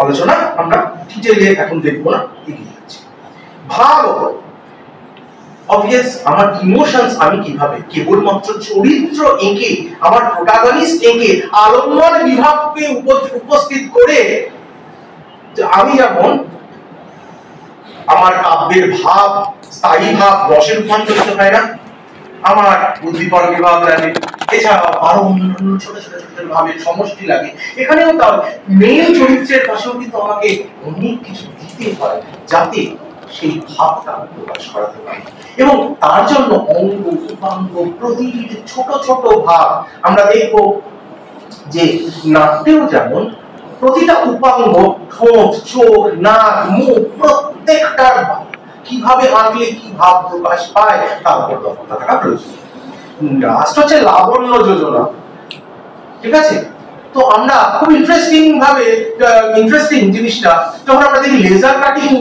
আলোচনা আমরা ডিটেইলে এখন দেখবো না, এগিয়ে যাচ্ছি। ভাব, অবভিয়াস আমার ইমোশনস আমি কিভাবে কেবলমাত্র চরিত্র এঁকে, আমার প্রোটাগনিস্ট এঁকে আলম্বন বিভাগকে উপস্থিত করে আমি যেমন আমার কাব্যের ভাব, স্থায়ী ভাব রসে রূপান্তরিত হয় না, আমার উদ্দীপন বিভাগ লাগে, এছাড়াও আরো অন্যান্য ছোট ছোট ছোট ভাবের সমষ্টি লাগে। এখানেও তার মেন চরিত্রের পাশেও কিন্তু আমাকে অনেক কিছু দিতে হয় যাতে সেই ভাবটা প্রকাশ করাতে পারি। এবং তার জন্য অঙ্গ, উপাঙ্গ, প্রতিটি ছোট ছোট ভাব আমরা দেখব যে নাট্যেও যেমন প্রতিটা উপাঙ্গ, ঠোঁট, চোখ, নাক, মুখ, প্রত্যেকটা কিভাবে আঁকলে কি ভাব প্রকাশ পায় তার উপর দক্ষতা থাকা প্রয়োজন। লাস্ট হচ্ছে লাবণ্য যোজনা, ঠিক আছে। তো আমরা খুব ইন্টারেস্টিং জিনিসটা যখন আমরা দেখি লেজার কাটিং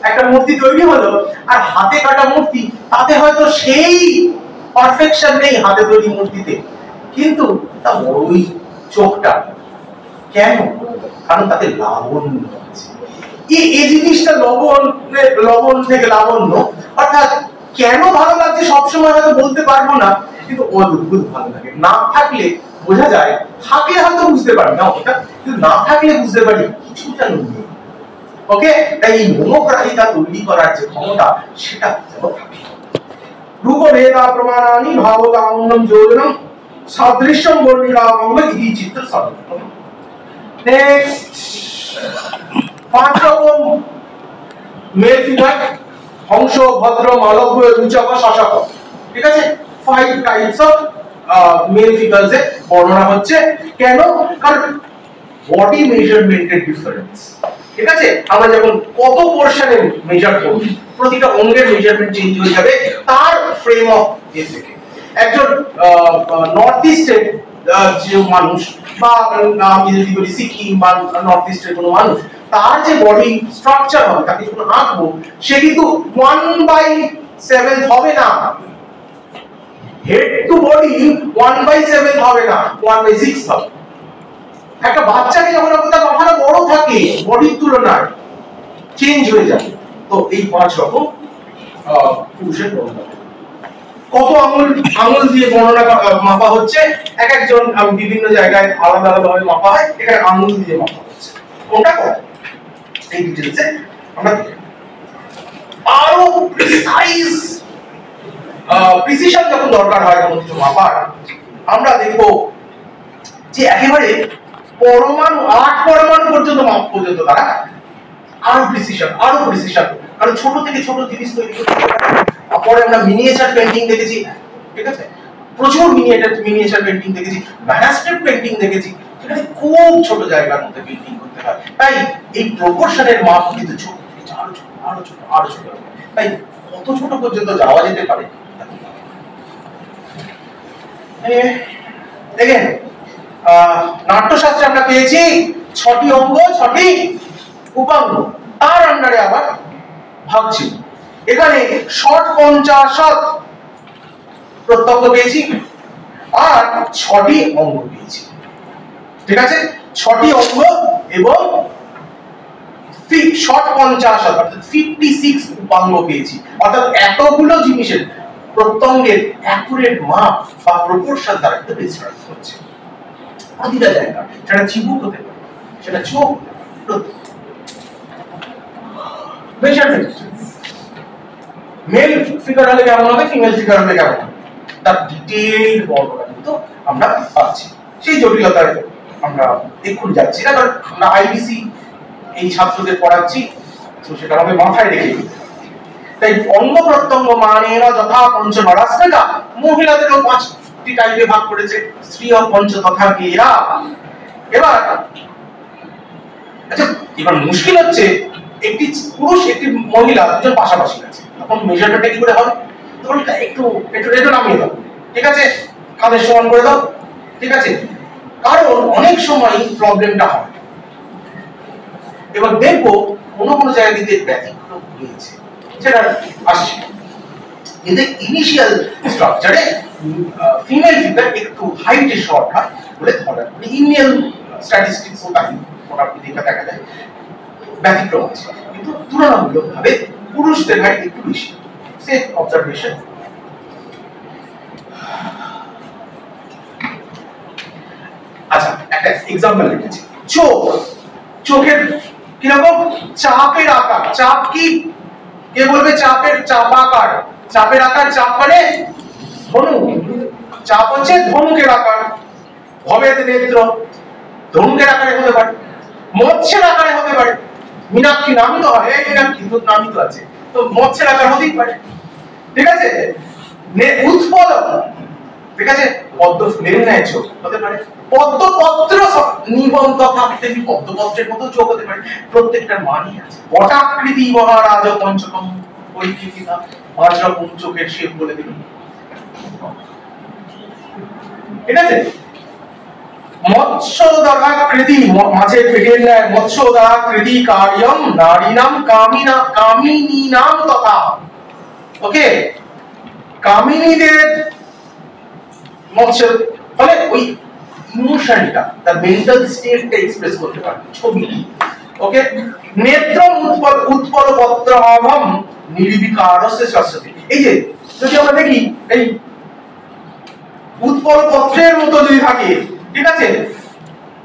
একটা মূর্তি তৈরি হলো আর হাতে কাটা মূর্তি, তাতে হয়তো সেই পারফেকশন নেই হাতে তৈরি মূর্তিতে, কিন্তু তা বড়ই চোখটা কেন, কারণ তাতে লাবণ্য আছে। এই জিনিসটা লবণ থেকে লাবণ্য, অর্থাৎ কেন ভালো লাগছে সবসময় হয়তো বলতে পারবো না, কিন্তু অদ্ভুত ভালো লাগে। না থাকলে বোঝা যায়, থাকলে হয়তো বুঝতে পারি না ওটা, কিন্তু না থাকলে বুঝতে পারি কিছুটা নেই। ওকে, তাই এই মনোগ্রাহিতা তৈরি করার যে ক্ষমতা সেটা যেন থাকে। রূপভেদা প্রমাণানি ভাবকামনম যোজনম সাদৃশ্যম বর্ণিকামঙ্গ ইতি চিত্র সাধনম। নেক্সট 5 রকম মেল ফিগার: হংস, ভদ্র, মালব্য, রুচক, শাসক। ঠিক আছে, 5 টাইপস অফ মেল ফিগারস এর বর্ণনা হচ্ছে। কেন? কারণ বডি মেজারমেন্টের ডিফারেন্স, ঠিক আছে। আমরা যখন কত পোরশনে মেজার করব, প্রতিটা অঙ্গের মেজারমেন্ট চেঞ্জ হয়ে যাবে তার ফ্রেম অফ এ থেকে। একজন নর্থ ইস্টের যে মানুষ বা আমি যদি বলি সিকিম বা নর্থ ইস্টের কোনো মানুষ, তার যে বডি স্ট্রাকচার হবে, তাকে যখন আঁকবো সে কিন্তু 1/7 হবে না, হেড টু বডি 1/7 হবে না, 1/6 হবে। একটা বাচ্চাকে যখন তার মাথাটা বড় থাকে বডির তুলনায়, চেঞ্জ হয়ে যায়। তো এই 5 রকম পুরুষের বর্ণনা। কত আঙুল দিয়ে বর্ণনা মাপা হচ্ছে, এক একজন বিভিন্ন জায়গায় আলাদা আলাদা ভাবে মাপা হয়, এখানে আঙুল দিয়ে মাপা হচ্ছে। কোনটা কত এই ডিটেইলসে আমরা দেখব। আরো প্রিসিশন যখন দরকার হয় কোনো কিছু মাপার, আমরা দেখব যে একেবারে পরমাণু 8 পরমাণু পর্যন্ত মাপ পর্যন্ত তারা আরো প্রিসিশন। কারণ ছোট থেকে ছোট জিনিস তৈরি করতে পারে। পরে আমরা মিনিয়েচার পেইন্টিং দেখেছি, ঠিক আছে, প্রচুর মিনিয়েচার পেইন্টিং দেখেছি, ম্যানস্ক্রিপ্ট পেইন্টিং দেখেছি, যেখানে খুব ছোট জায়গার মধ্যে পেইন্টিং করতে হয়। তাই এই প্রপোর্শনের মাপ কিন্তু ছোট থেকে আরো ছোট। তাই কত ছোট পর্যন্ত যাওয়া যেতে পারে দেখেন। নাট্যশাস্ত্রে আমরা পেয়েছি 6টি অঙ্গ, 6টি উপাঙ্গ, তার আন্ডারে আবার ভাগ ছিল। এখানে ষট পঞ্চাশৎ প্রত্যক্ষ পেয়েছি আর 6টি অঙ্গ পেয়েছি, ঠিক আছে। 6টি অঙ্গ এবং ষট পঞ্চাশৎ অর্থাৎ 56 উপাঙ্গ পেয়েছি। অর্থাৎ এতগুলো জিনিসের প্রত্যঙ্গের অ্যাকুরেট মাপ বা প্রপোর্শন দ্বারা কিন্তু ডিসক্রাইব হচ্ছে। প্রতিটা জায়গা, সেটা চিবুক হতে পারে, সেটা চোখ, মেজারমেন্ট। মেল ফিগার হলে কেমন হবে, ফিমেল ফিগার হলে কেমন হবে, তার ডিটেইলড বর্ণনা কিন্তু আমরা পাচ্ছি। সেই জটিলতায় আমরা এক্ষুনি যাচ্ছি না, কারণ আমরা আইবিসি এই ছাত্রদের পড়াচ্ছি, তো সেটা আমাদের মাথায় রেখে। তাই অঙ্গ প্রত্যঙ্গ মানে না যথা পঞ্চ নরাস্মিকা, মহিলাদেরও 5টি টাইপে ভাগ করেছে, স্ত্রী ও পঞ্চ তথা কেয়া। এবার আচ্ছা, এবার মুশকিল হচ্ছে একটি পুরুষ একটি মহিলা দুজন পাশাপাশি আছে, তখন মেজারমেন্টটা কি করে হবে? তখন একটু একটু একটু নামিয়ে দাও, ঠিক আছে, কাঁধের সমান করে দাও, ঠিক আছে, কারণ অনেক সময় প্রবলেমটা হয়। এবার দেখবো কোনো কোনো জায়গা দিতে ব্যতিক্রম হয়েছে, সেটা আসছে। কিন্তু ইনিশিয়াল স্ট্রাকচারে ফিমেল ফিগার একটু হাইটে শর্ট হয় বলে ধরা, মানে ইন্ডিয়ান স্ট্যাটিস্টিক্স ও তাই মোটামুটি দেখা যায় ব্যতিক্রম আছে, কিন্তু তুলনামূলকভাবে পুরুষদের হাইট একটু বেশি। Safe observation. আচ্ছা, একটা এক্সাম্পল লিখেছি। চোখ, চোখের কিরকম চাপের আকার। চাপ কি? কে বলবে? চাপের চাপ আকার, চাপের আকার, চাপ মানে ধনু, চাপ হচ্ছে ধনুকের আকার। ভবেদ নেত্র, ধনুকের আকারে হতে পারে, মৎস্যের আকারে হতে পারে। মীনাক্ষী নামই তো হয়, মীনাক্ষী তো নামই তো আছে, তো মৎস্যের আকার হতেই পারে, ঠিক আছে। উৎপলক, ঠিক আছে, পদ্ম ফুলের ন্যায় চোখ হতে পারে। পদ্মপত্র নিবন্ধ থাকতে পদ্মপত্রের মতো চোখ হতে পারে। প্রত্যেকটার মানই আছে। বটাকৃতি মহারাজ পঞ্চকম পরিকৃতিতা, 5 রকম চোখের শেপ বলে দিল, ঠিক আছে। মৎস্যোদরাকৃতি, মাছের পেটের ন্যায়, মৎস্যোদরাকৃতি কার্যম নারীনাম কামিনীনাম তথা। ওকে, কামিনীদের মৎস্য মানে ওই ইমোশনটা, তার মেন্টাল স্টেটটা এক্সপ্রেস করতে পারে ছবি। ওকে, নেত্রম উৎপল পত্র অভম নির্বিকারস্য সরস্বতী। এই যে যদি আমরা দেখি এই উৎপল পত্রের মতো যদি থাকে, ঠিক আছে,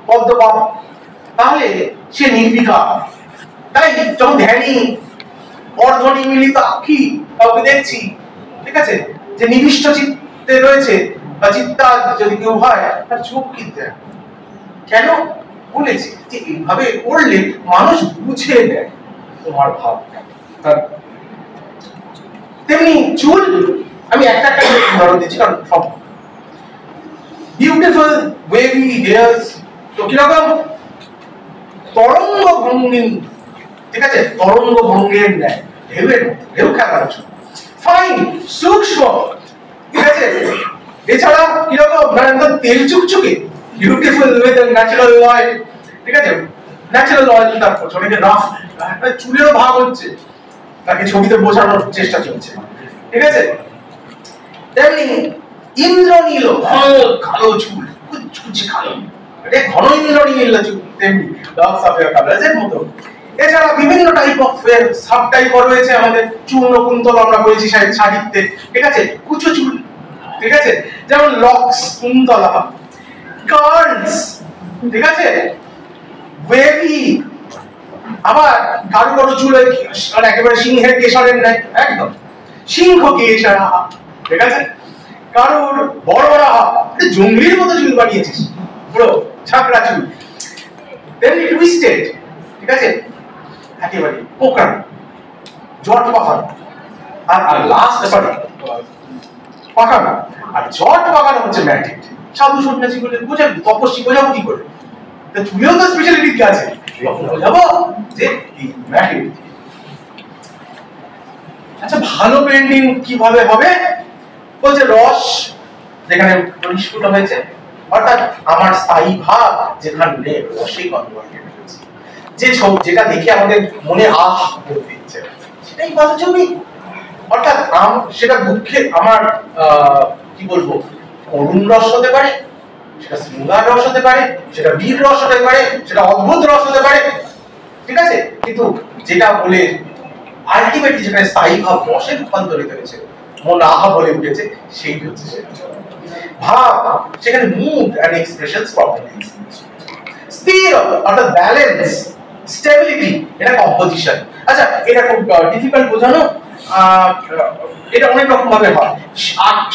পদ্মপাপ, তাহলে সে নির্বিকার। তাই যখন ধ্যানী অর্ধনিমিলিত আক্ষি কাউকে দেখছি, ঠিক আছে, যে নিবিষ্ট চিত্তে রয়েছে বা চিত্তা যদি কেউ হয়, তার চোখ কিনতে কেন বলেছি যে এইভাবে করলে মানুষ বুঝে নেয় তোমার ভাবটা। তেমনি চুল, আমি একটা উদাহরণ দিচ্ছি কারণ সব বিউটিফুল ওয়েভি হেয়ার্স, তো কিরকম তরঙ্গ ভঙ্গি, ঠিক আছে, তরঙ্গ ভঙ্গের ন্যায়, ঢেউয়ের ঢেউ খেলার জন্য ফাইন সূক্ষ্ম, ঠিক আছে। এছাড়া কিরকম না একদম তেল চুকচুকে, বিউটিফুল উইথ ন্যাচারাল অয়েল, ঠিক আছে, ন্যাচারাল অয়েল। তারপর অনেকে রাফ চুলেরও ভাগ হচ্ছে, তাকে ছবিতে বোঝানোর চেষ্টা চলছে, ঠিক আছে। তেমনি ইন্দ্রনীল কালো চুল, কুচকুচে কালো, এটা ঘন ইন্দ্রনীল চুল, তেমনি ডার্ক সাফেয়ার কালারের মতো। এছাড়া বিভিন্ন টাইপ অফ সাব টাইপ রয়েছে আমাদের। চূর্ণ কুন্তল আমরা বলেছি সাহিত্যে, ঠিক আছে, কুচো চুল, ঠিক আছে, যেমন লক্স, কুন্তলা, কার্লস, ঠিক আছে, ওয়েভি। আবার কারো কারো চুল একেবারে সিংহের কেশরের ন্যায়, একদম সিংহ কেশরা, ঠিক আছে। কারোর বড় বড় জঙ্গলির মতো চুল বানিয়েছিস, পুরো ছাকড়া চুল। তেমনি টুইস্টেড, ঠিক আছে, একেবারে কোকড়া, জট পাকানো। আর লাস্ট পাকানো আর জট পাকানো হচ্ছে ম্যাটিক। সাধু সন্ন্যাসী বলে বোঝাবি, তপস্বী বোঝাবো কি করে? চুলেও তো স্পেশালিটি কি আছে, বোঝাবো যে ম্যাটিক। আচ্ছা, ভালো পেন্টিং কিভাবে হবে? বলছে রস যেখানে পরিস্ফুট হয়েছে, অর্থাৎ আমার স্থায়ী ভাব যেখানে রসে কনভার্টেড হয়েছে, যে যেটা দেখে আমাদের মনে আহ বলতে ইচ্ছে, সেটাই ভালো ছবি। অর্থাৎ সেটা দুঃখে আমার কি বলবো, করুণ রস হতে পারে, সেটা শৃঙ্গার রস হতে পারে, সেটা বীর রস হতে পারে, সেটা অদ্ভুত রস হতে পারে, ঠিক আছে। কিন্তু যেটা বলে আলটিমেটলি যেখানে স্থায়ী ভাব রসে রূপান্তরিত হয়েছে, মন আহা বলে উঠেছে, সেইটি হচ্ছে ভাব। সেখানে মুড এন্ড এক্সপ্রেশনস প্রপারলি স্থির, অর্থাৎ ব্যালেন্স, স্টেবিলিটি, এটা কম্পোজিশন। আচ্ছা, এটা খুব ডিফিকাল্ট বোঝানো, এটা অনেক রকম ভাবে হয়।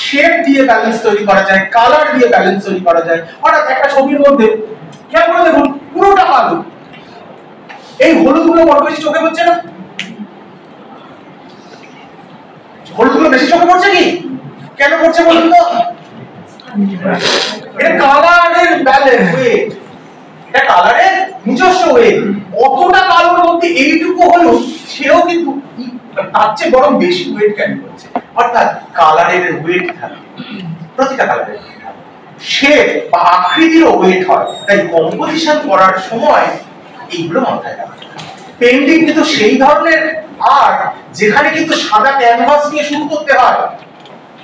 শেপ দিয়ে ব্যালেন্স তৈরি করা যায়, কালার দিয়ে ব্যালেন্স তৈরি করা যায়। অর্থাৎ একটা ছবির মধ্যে খেয়াল করে দেখুন, পুরোটা কালো, এই হলুদগুলো বড় বেশি চোখে হচ্ছে না, হলুদগুলো বেশি চোখে পড়ছে কি? কেন পড়ছে বলুন তো? এটা কালারের ব্যালেন্স ওয়েট, এটা কালারের নিজস্ব ওয়েট। অতটা কালোর মধ্যে এইটুকু হলুদ, সেও কিন্তু তার চেয়ে বরং বেশি ওয়েট ক্যারি করছে। অর্থাৎ কালারের ওয়েট থাকে, প্রতিটা কালারের শেপ বা আকৃতিরও ওয়েট হয়। তাই কম্পোজিশন করার সময় এইগুলো মাথায় রাখতে হবে। পেইন্টিং কিন্তু সেই ধরনের আর্ট যেখানে কিন্তু সাদা ক্যানভাস নিয়ে শুরু করতে হয়।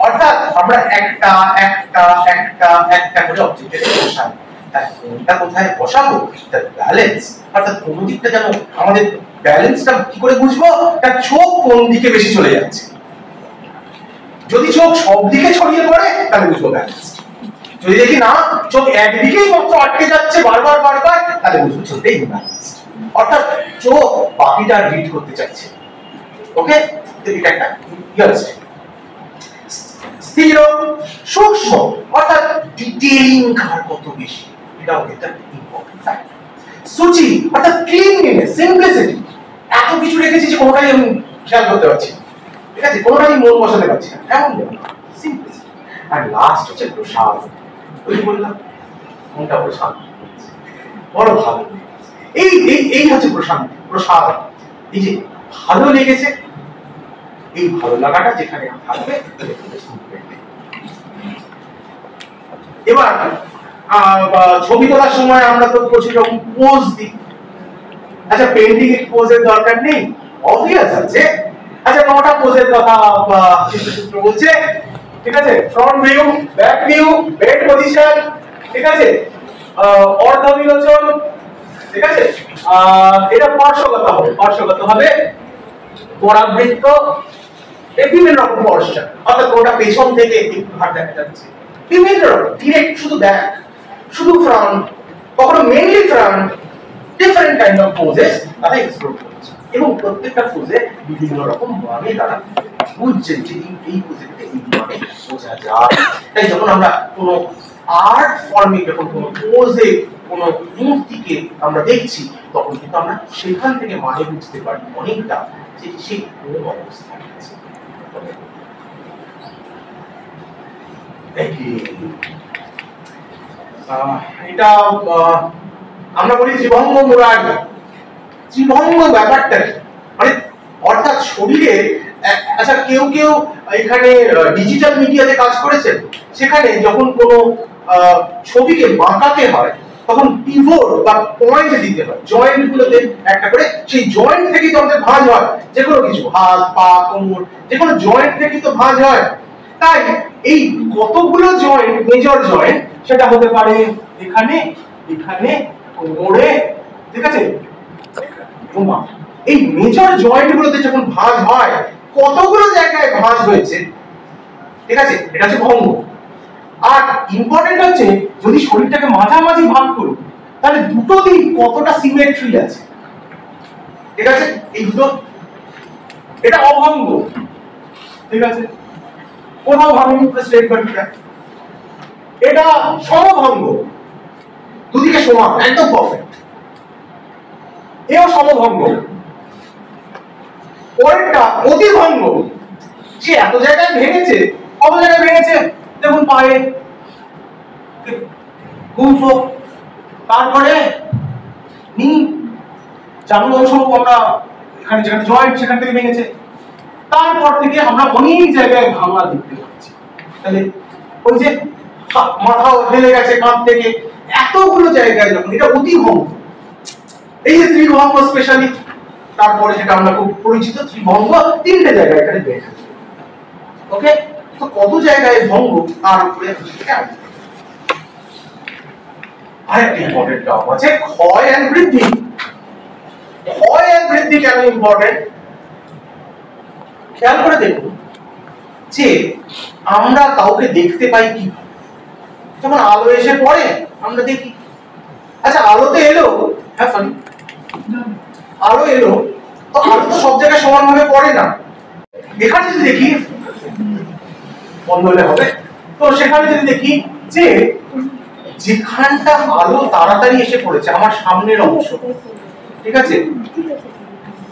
অর্থাৎ আমরা একটা একটা একটা একটা করে অবজেক্টে বসাই, তাই কোনটা কোথায় বসাবো তার ব্যালেন্স, অর্থাৎ কোন দিকটা যেন আমাদের ব্যালেন্সটা কি করে বুঝবো? তার চোখ কোন দিকে বেশি চলে যাচ্ছে। যদি চোখ সব দিকে ছড়িয়ে পড়ে তাহলে বুঝবো ব্যালেন্স। যদি দেখি না চোখ একদিকেই মাত্র আটকে যাচ্ছে বারবার বারবার, তাহলে বুঝবো চোখটা ইমব্যালেন্স। অর্থাৎ চোখ বাকিটা রিড করতে চাইছে। ওকে, এটা একটা ইয়ারস্টাইল। স্থির সূক্ষ্ম অর্থাৎ ডিটেইলিং কার কত বেশি, এটাও একটা ইম্পর্টেন্ট ফ্যাক্টর। সূচি অর্থাৎ ক্লিনলিনেস, সিম্পলিসিটি, এত কিছু রেখেছি যে কোনটাই আমি খেয়াল করতে পারছি না, ঠিক আছে, কোনটাই মন বসাতে পারছি না, এমন সিম্পলিসিটি। আর লাস্ট হচ্ছে প্রসাদ। ওই বললাম কোনটা প্রসাদ, বড় ভালো, এই এই এই হচ্ছে প্রসাদ। প্রসাদ এই যে ভালো লেগেছে, এই ভালো লাগাটা যেখানে থাকবে। এবার ছবি তোলার সময় আমরা তো প্রচুর রকম পোজ দিই। আচ্ছা, পেইন্টিং এর পোজের দরকার নেই? অবভিয়াস আছে। আচ্ছা, 9টা পোজের কথা চিত্রসূত্র বলছে, ঠিক আছে। Front view, back view, bed position, ঠিক আছে, অর্ধ বিলোচন, ঠিক আছে, এটা পার্শ্বগত হবে, পার্শ্বগত হবে, পরাবৃত্ত, বিভিন্ন রকম পশ্চাৎ, অর্থাৎ কোনটা পেছন থেকে একটু ভাগ দেখা যাচ্ছে, বিভিন্ন রকম, ডিরেক্ট শুধু ব্যাক, শুধু ফ্রন্ট, কখনো mainly front, different kind of posies তারা এক্সপ্লোর করছে। এবং প্রত্যেকটা পোজে বিভিন্ন রকম মানে তারা বুঝছেন যে এই পোজে থেকে এই মানে বোঝা যায়। তাই যখন আমরা কোনো আর্ট ফর্মে, যখন কোনো পোজে কোনো মূর্তিকে আমরা দেখছি, তখন কিন্তু আমরা সেখান থেকে মানে বুঝতে পারি অনেকটা যে সে কোন অবস্থায় আছে। এটা আমরা বলি ত্রিভঙ্গ মুরারি। ত্রিভঙ্গ ব্যাপারটা মানে অর্থাৎ শরীরে, আচ্ছা কেউ কেউ এখানে ডিজিটাল মিডিয়াতে কাজ করেছেন, সেখানে যখন কোনো ছবিকে বাঁকাতে হয় তখন পিভট বা পয়েন্ট দিতে হয় জয়েন্ট গুলোতে একটা করে, সেই জয়েন্ট থেকেই তো আমাদের ভাঁজ হয়, যে কোনো কিছু হাত পা কোমর যে কোনো জয়েন্ট থেকেই তো ভাঁজ হয়। তাই এই কতগুলো জয়েন্ট, মেজর জয়েন্ট, সেটা হতে পারে এখানে, এখানে, কোমরে, ঠিক আছে, এই মেজর জয়েন্ট গুলোতে যখন ভাঁজ হয়, কতগুলো জায়গায় ভাঁজ হয়েছে, ঠিক আছে, এটা হচ্ছে ভঙ্গ। আর ইম্পর্টেন্ট হচ্ছে যদি শরীরটাকে মাঝামাঝি ভাগ করুন, তাহলে দুটো দিক কতটা সিমেট্রি আছে, ঠিক আছে, এই দুটো, এটা অভঙ্গ, ঠিক আছে, কোথাও ভাঙনি, স্ট্রেট বা ট্র্যাক। এটা সমভঙ্গ, দুদিকে সমান, একদম পারফেক্ট। এও সমভঙ্গ। পরেরটা অতিভঙ্গ, সে এত জায়গায় ভেঙেছে, কত জায়গায় ভেঙেছে দেখুন, পায়ে, গুম্ফো, তারপরে নি, যেমন অংশরূপ আমরা এখানে যেখানে জয়েন্ট সেখান থেকে ভেঙেছে, তারপর থেকে আমরা অনেক জায়গায় ভাঙা দেখতে পাচ্ছি। তাহলে ওই যে মাথা ফেলে গেছে কাঁধ থেকে, এতগুলো জায়গায় যখন, এটা অতিভঙ্গ। এই যে ত্রিভঙ্গ স্পেশালি, তারপরে যেটা আমরা খুব পরিচিত ত্রিভঙ্গ, 3টে জায়গায় এখানে দেখা যায়। ওকে, তো কত জায়গায় ভঙ্গ, তার উপরে আরেকটা ইম্পর্টেন্ট টার্ম আছে ক্ষয় এন্ড বৃদ্ধি। ক্ষয় এন্ড বৃদ্ধি কেন ইম্পর্টেন্ট? খেয়াল করে দেখুন যে আমরা কাউকে দেখতে পাই কি, যখন আলো এসে পড়ে আমরা দেখি, আচ্ছা আলোতে এলো, হ্যাঁ সরি, আলো এলো, তো আলো তো সব জায়গায় সমানভাবে পড়ে না। এখানে যদি দেখি, বন্ধ হলে হবে, তো সেখানে যদি দেখি যে যেখানটা আলো তাড়াতাড়ি এসে পড়েছে, আমার সামনের অংশ, ঠিক আছে,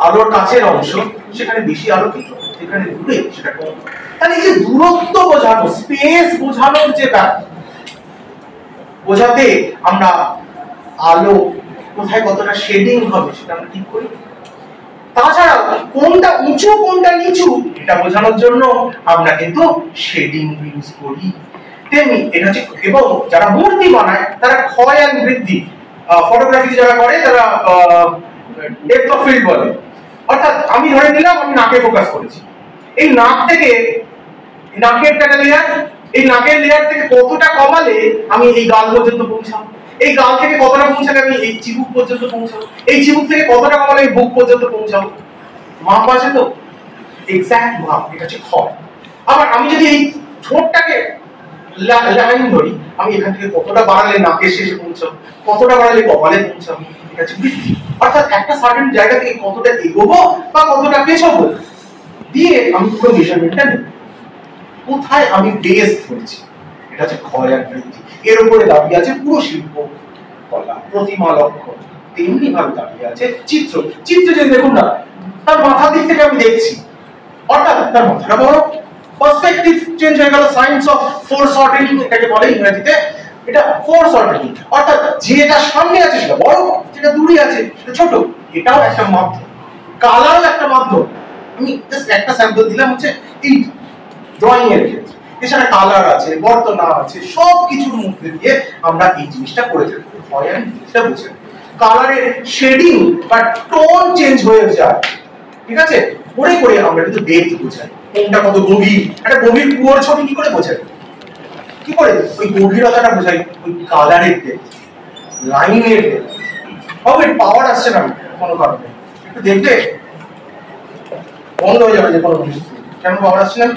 আলোর কাছের অংশ, সেখানে বেশি আলো যেখানে দূরে সেটা কম। তাহলে এই যে দূরত্ব বোঝানো, স্পেস বোঝানোর যে ব্যাপার, বোঝাতে আমরা আলো কোথায় কতটা শেডিং হবে সেটা আমরা ঠিক করি। তাছাড়া কোনটা উঁচু কোনটা নিচু এটা বোঝানোর জন্য আমরা কিন্তু শেডিং ইউজ করি। তেমনি এটা হচ্ছে, এবং যারা মূর্তি বানায় তারা ক্ষয় আর বৃদ্ধি, ফটোগ্রাফি যারা করে তারা ডেপথ অফ ফিল্ড বলে। অর্থাৎ আমি ধরে নিলাম আমি নাকে ফোকাস করেছি, এই নাক থেকে নাকের একটা লেয়ার, এই নাকের লেয়ার থেকে কতটা কমালে আমি এই গাল পর্যন্ত পৌঁছাবো, এই গাল থেকে কতটা পৌঁছালে আমি এই চিবুক পর্যন্ত পৌঁছাবো, এই চিবুক থেকে কতটা কমালে এই বুক পর্যন্ত পৌঁছাবো। মাপ আছে তো, এক্সাক্ট মাপ, এটা হচ্ছে ক্ষয়। আবার আমি যদি এই ঠোঁটটাকে লাইন ধরি, আমি এখান থেকে কতটা বাড়ালে নাকের শেষে পৌঁছাবো, কতটা বাড়ালে কপালে পৌঁছাবো, এটা হচ্ছে বৃদ্ধি। অর্থাৎ একটা সার্টেন জায়গা থেকে কতটা এগোবো বা কতটা পেছাবো দিয়ে আমি পুরো মেজারমেন্টটা নেব। কোথায় আমি বেস ধরেছি, এটা হচ্ছে ক্ষয় আর বৃদ্ধি। এর উপরে দাঁড়িয়ে আছে পুরো শিল্প কলা, প্রতিমা লক্ষণ। তেমনি ভাবে দাঁড়িয়ে আছে চিত্র। চিত্র যে দেখুন না, তার মাথার দিক থেকে আমি দেখছি, অর্থাৎ তার মাথাটা বড়, পার্সপেক্টিভ চেঞ্জ হয়ে গেল। সায়েন্স অফ ফোর্স অর্ডারিং এটাকে বলে ইংরেজিতে। এটা ফোর্স অর্ডারিং, অর্থাৎ যেটা সামনে আছে সেটা বড়, যেটা দূরে আছে সেটা ছোট। এটাও একটা মাধ্যম, কালারও একটা মাধ্যম। আমি জাস্ট একটা স্যাম্পল দিলাম হচ্ছে এই ড্রয়িং এর ক্ষেত্রে। এছাড়া কালার আছে, বর্তনা আছে, সব কিছুর মধ্যে দিয়ে আমরা এই জিনিসটা করে থাকি। হয় আমি জিনিসটা বুঝে কালারের শেডিং বা টোন চেঞ্জ হয়ে যায়, ঠিক আছে, করে করে আমরা কিন্তু ডেপথ বোঝাই, কোনটা কত গভীর। একটা গভীর কুয়োর ছবি কি করে বোঝাই, কি করে ওই গভীরতাটা বোঝাই, ওই কালারের ডেপথ, লাইনের ডেপথ। হবে পাওয়ার আসছে না কোনো কারণে, একটু দেখবে বন্ধ হয়ে যাবে যে কোনো জিনিস, কেন পাওয়ার আসছে না।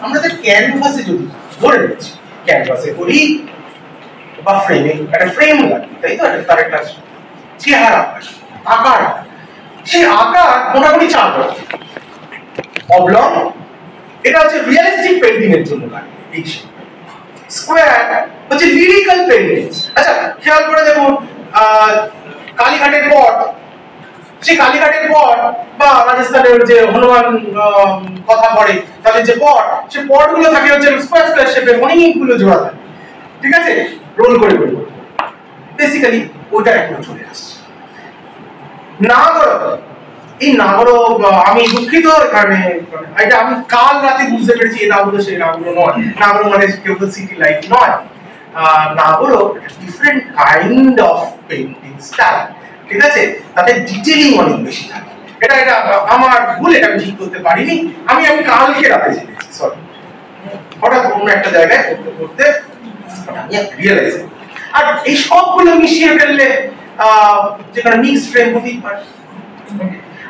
আমরা যে ক্যানভাসে যদি ধরে নিচ্ছি, ক্যানভাসে করি বা ফ্রেমে, একটা ফ্রেম লাগে, তাই তো, তার একটা চেহারা আকার, সেই আকার মোটামুটি চার রকম। অবলং, এটা হচ্ছে রিয়েলিস্টিক পেইন্টিং এর জন্য লাগে। স্কয়ার হচ্ছে লিরিক্যাল পেইন্টিং। আচ্ছা খেয়াল করে দেখুন, কালীঘাটের পট, সেই কালীঘাটের পট বা রাজস্থানের যে হনুমান কথা পড়ে তাদের যে পট, সেই পটগুলো থাকে হচ্ছে স্কয়ার স্কয়ার শেপের, অনেকগুলো জোড়া থাকে, ঠিক আছে, রোল করে করে। বেসিক্যালি ওটা এখন চলে আসছে। নাগর, এই নাগর, আমি দুঃখিত কারণে এটা আমি কাল রাতে বুঝতে পেরেছি এই নাগর সেই নাগর নয়। নাগর মানে কেউ তো সিটি লাইট নয়। নাগর different kind of painting style, ঠিক আছে, তাতে ডিটেইলিং অনেক বেশি থাকে। এটা এটা আমার ভুল, এটা আমি ঠিক করতে পারিনি। আমি কালকে রাতে জেনেছি, সরি। হঠাৎ অন্য একটা জায়গায় করতে করতে আমি রিয়েলাইজ করি। আর এই সবগুলো মিশিয়ে ফেললে যেখানে মিক্স ফ্রেম হতেই পারে।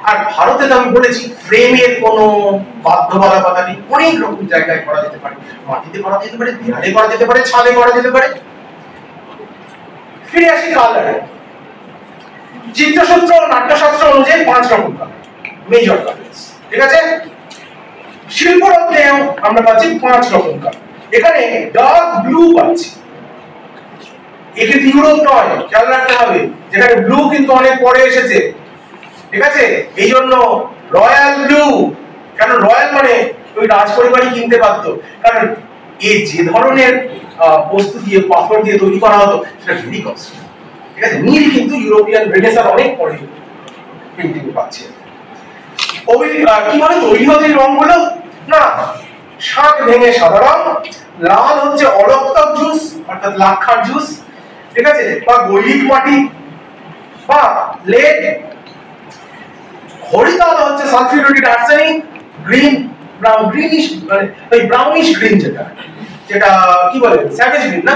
আর ভারতে তো আমি বলেছি ফ্রেমের কোনো বাধ্যবাধকতা নেই, অনেক রকম জায়গায় করা যেতে পারে। মাটিতে করা যেতে পারে, দেয়ালে করা যেতে পারে, ছাদে করা যেতে পারে। ফিরে আসি কালারে। চিত্রসূত্র নাট্যশাস্ত্র অনুযায়ী 5 রকম কালার, মেজর কালারস, ঠিক আছে। শিল্পরত্নেও আমরা পাচ্ছি 5 রকম কালার। এখানে ডার্ক ব্লু পাচ্ছি, এটি ইউরোপ নয়, খেয়াল রাখতে হবে, যেখানে ব্লু কিন্তু অনেক পরে এসেছে, ঠিক আছে। এই জন্য রয়্যাল ব্লু, কেন রয়্যাল মানে ওই রাজপরিবারই কিনতে পারতো, কারণ এই যে ধরনের বস্তু দিয়ে পাথর দিয়ে তৈরি করা হতো সেটা ভেরি কস্টলি, ঠিক আছে। নীল কিন্তু ইউরোপিয়ান রেনেসার অনেক পরে পেইন্টিং পাচ্ছে। ওই কিভাবে তৈরি হতো এই রংগুলো, না শাক ভেঙে সাদা রং, লাল হচ্ছে অলক্তক জুস অর্থাৎ লাক্ষার জুস, ঠিক আছে, বা গৈরিক মাটি বা লেড, হরিতাল হচ্ছে সালফিউরেটেড আর্সেনিক, গ্রিন ব্রাউন গ্রিনিশ মানে ওই ব্রাউনিশ গ্রিন যেটা যেটা কি বলে স্যাভেজ গ্রিন, না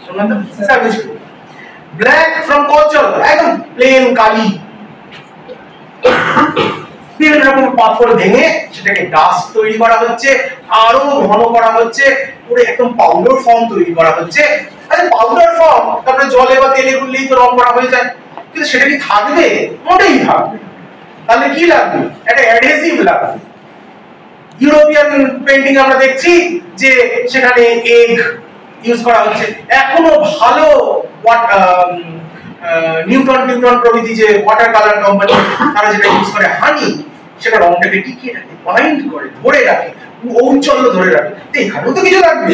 শুনলেন তো, স্যাভেজ গ্রিন। ব্ল্যাক ফ্রম কলচর, একদম প্লেন কালি। বিভিন্ন রকম পাথর ভেঙে সেটাকে ডাস্ট তৈরি করা হচ্ছে, আরো ঘন করা হচ্ছে, পুরো একদম পাউডার ফর্ম তৈরি করা হচ্ছে। আচ্ছা পাউডার ফর্ম তারপরে জলে বা তেলে গুললেই তো রং করা হয়ে যায়, কিন্তু সেটা কি থাকবে? মোটেই থাকবে। তাহলে কি লাগবে? একটা অ্যাডহেসিভ লাগবে। ইউরোপিয়ান পেইন্টিং আমরা দেখছি যে সেখানে এগ ইউজ করা হচ্ছে। এখনো ভালো নিউটন প্রভৃতি যে ওয়াটার কালার কোম্পানি তারা যেটা ইউজ করে হানি, সেটা রংটাকে টিকিয়ে রাখে, বাইন্ড করে, ধরে রাখে, ঔজ্জ্বল্য ধরে রাখে। এখানেও তো কিছু লাগবে,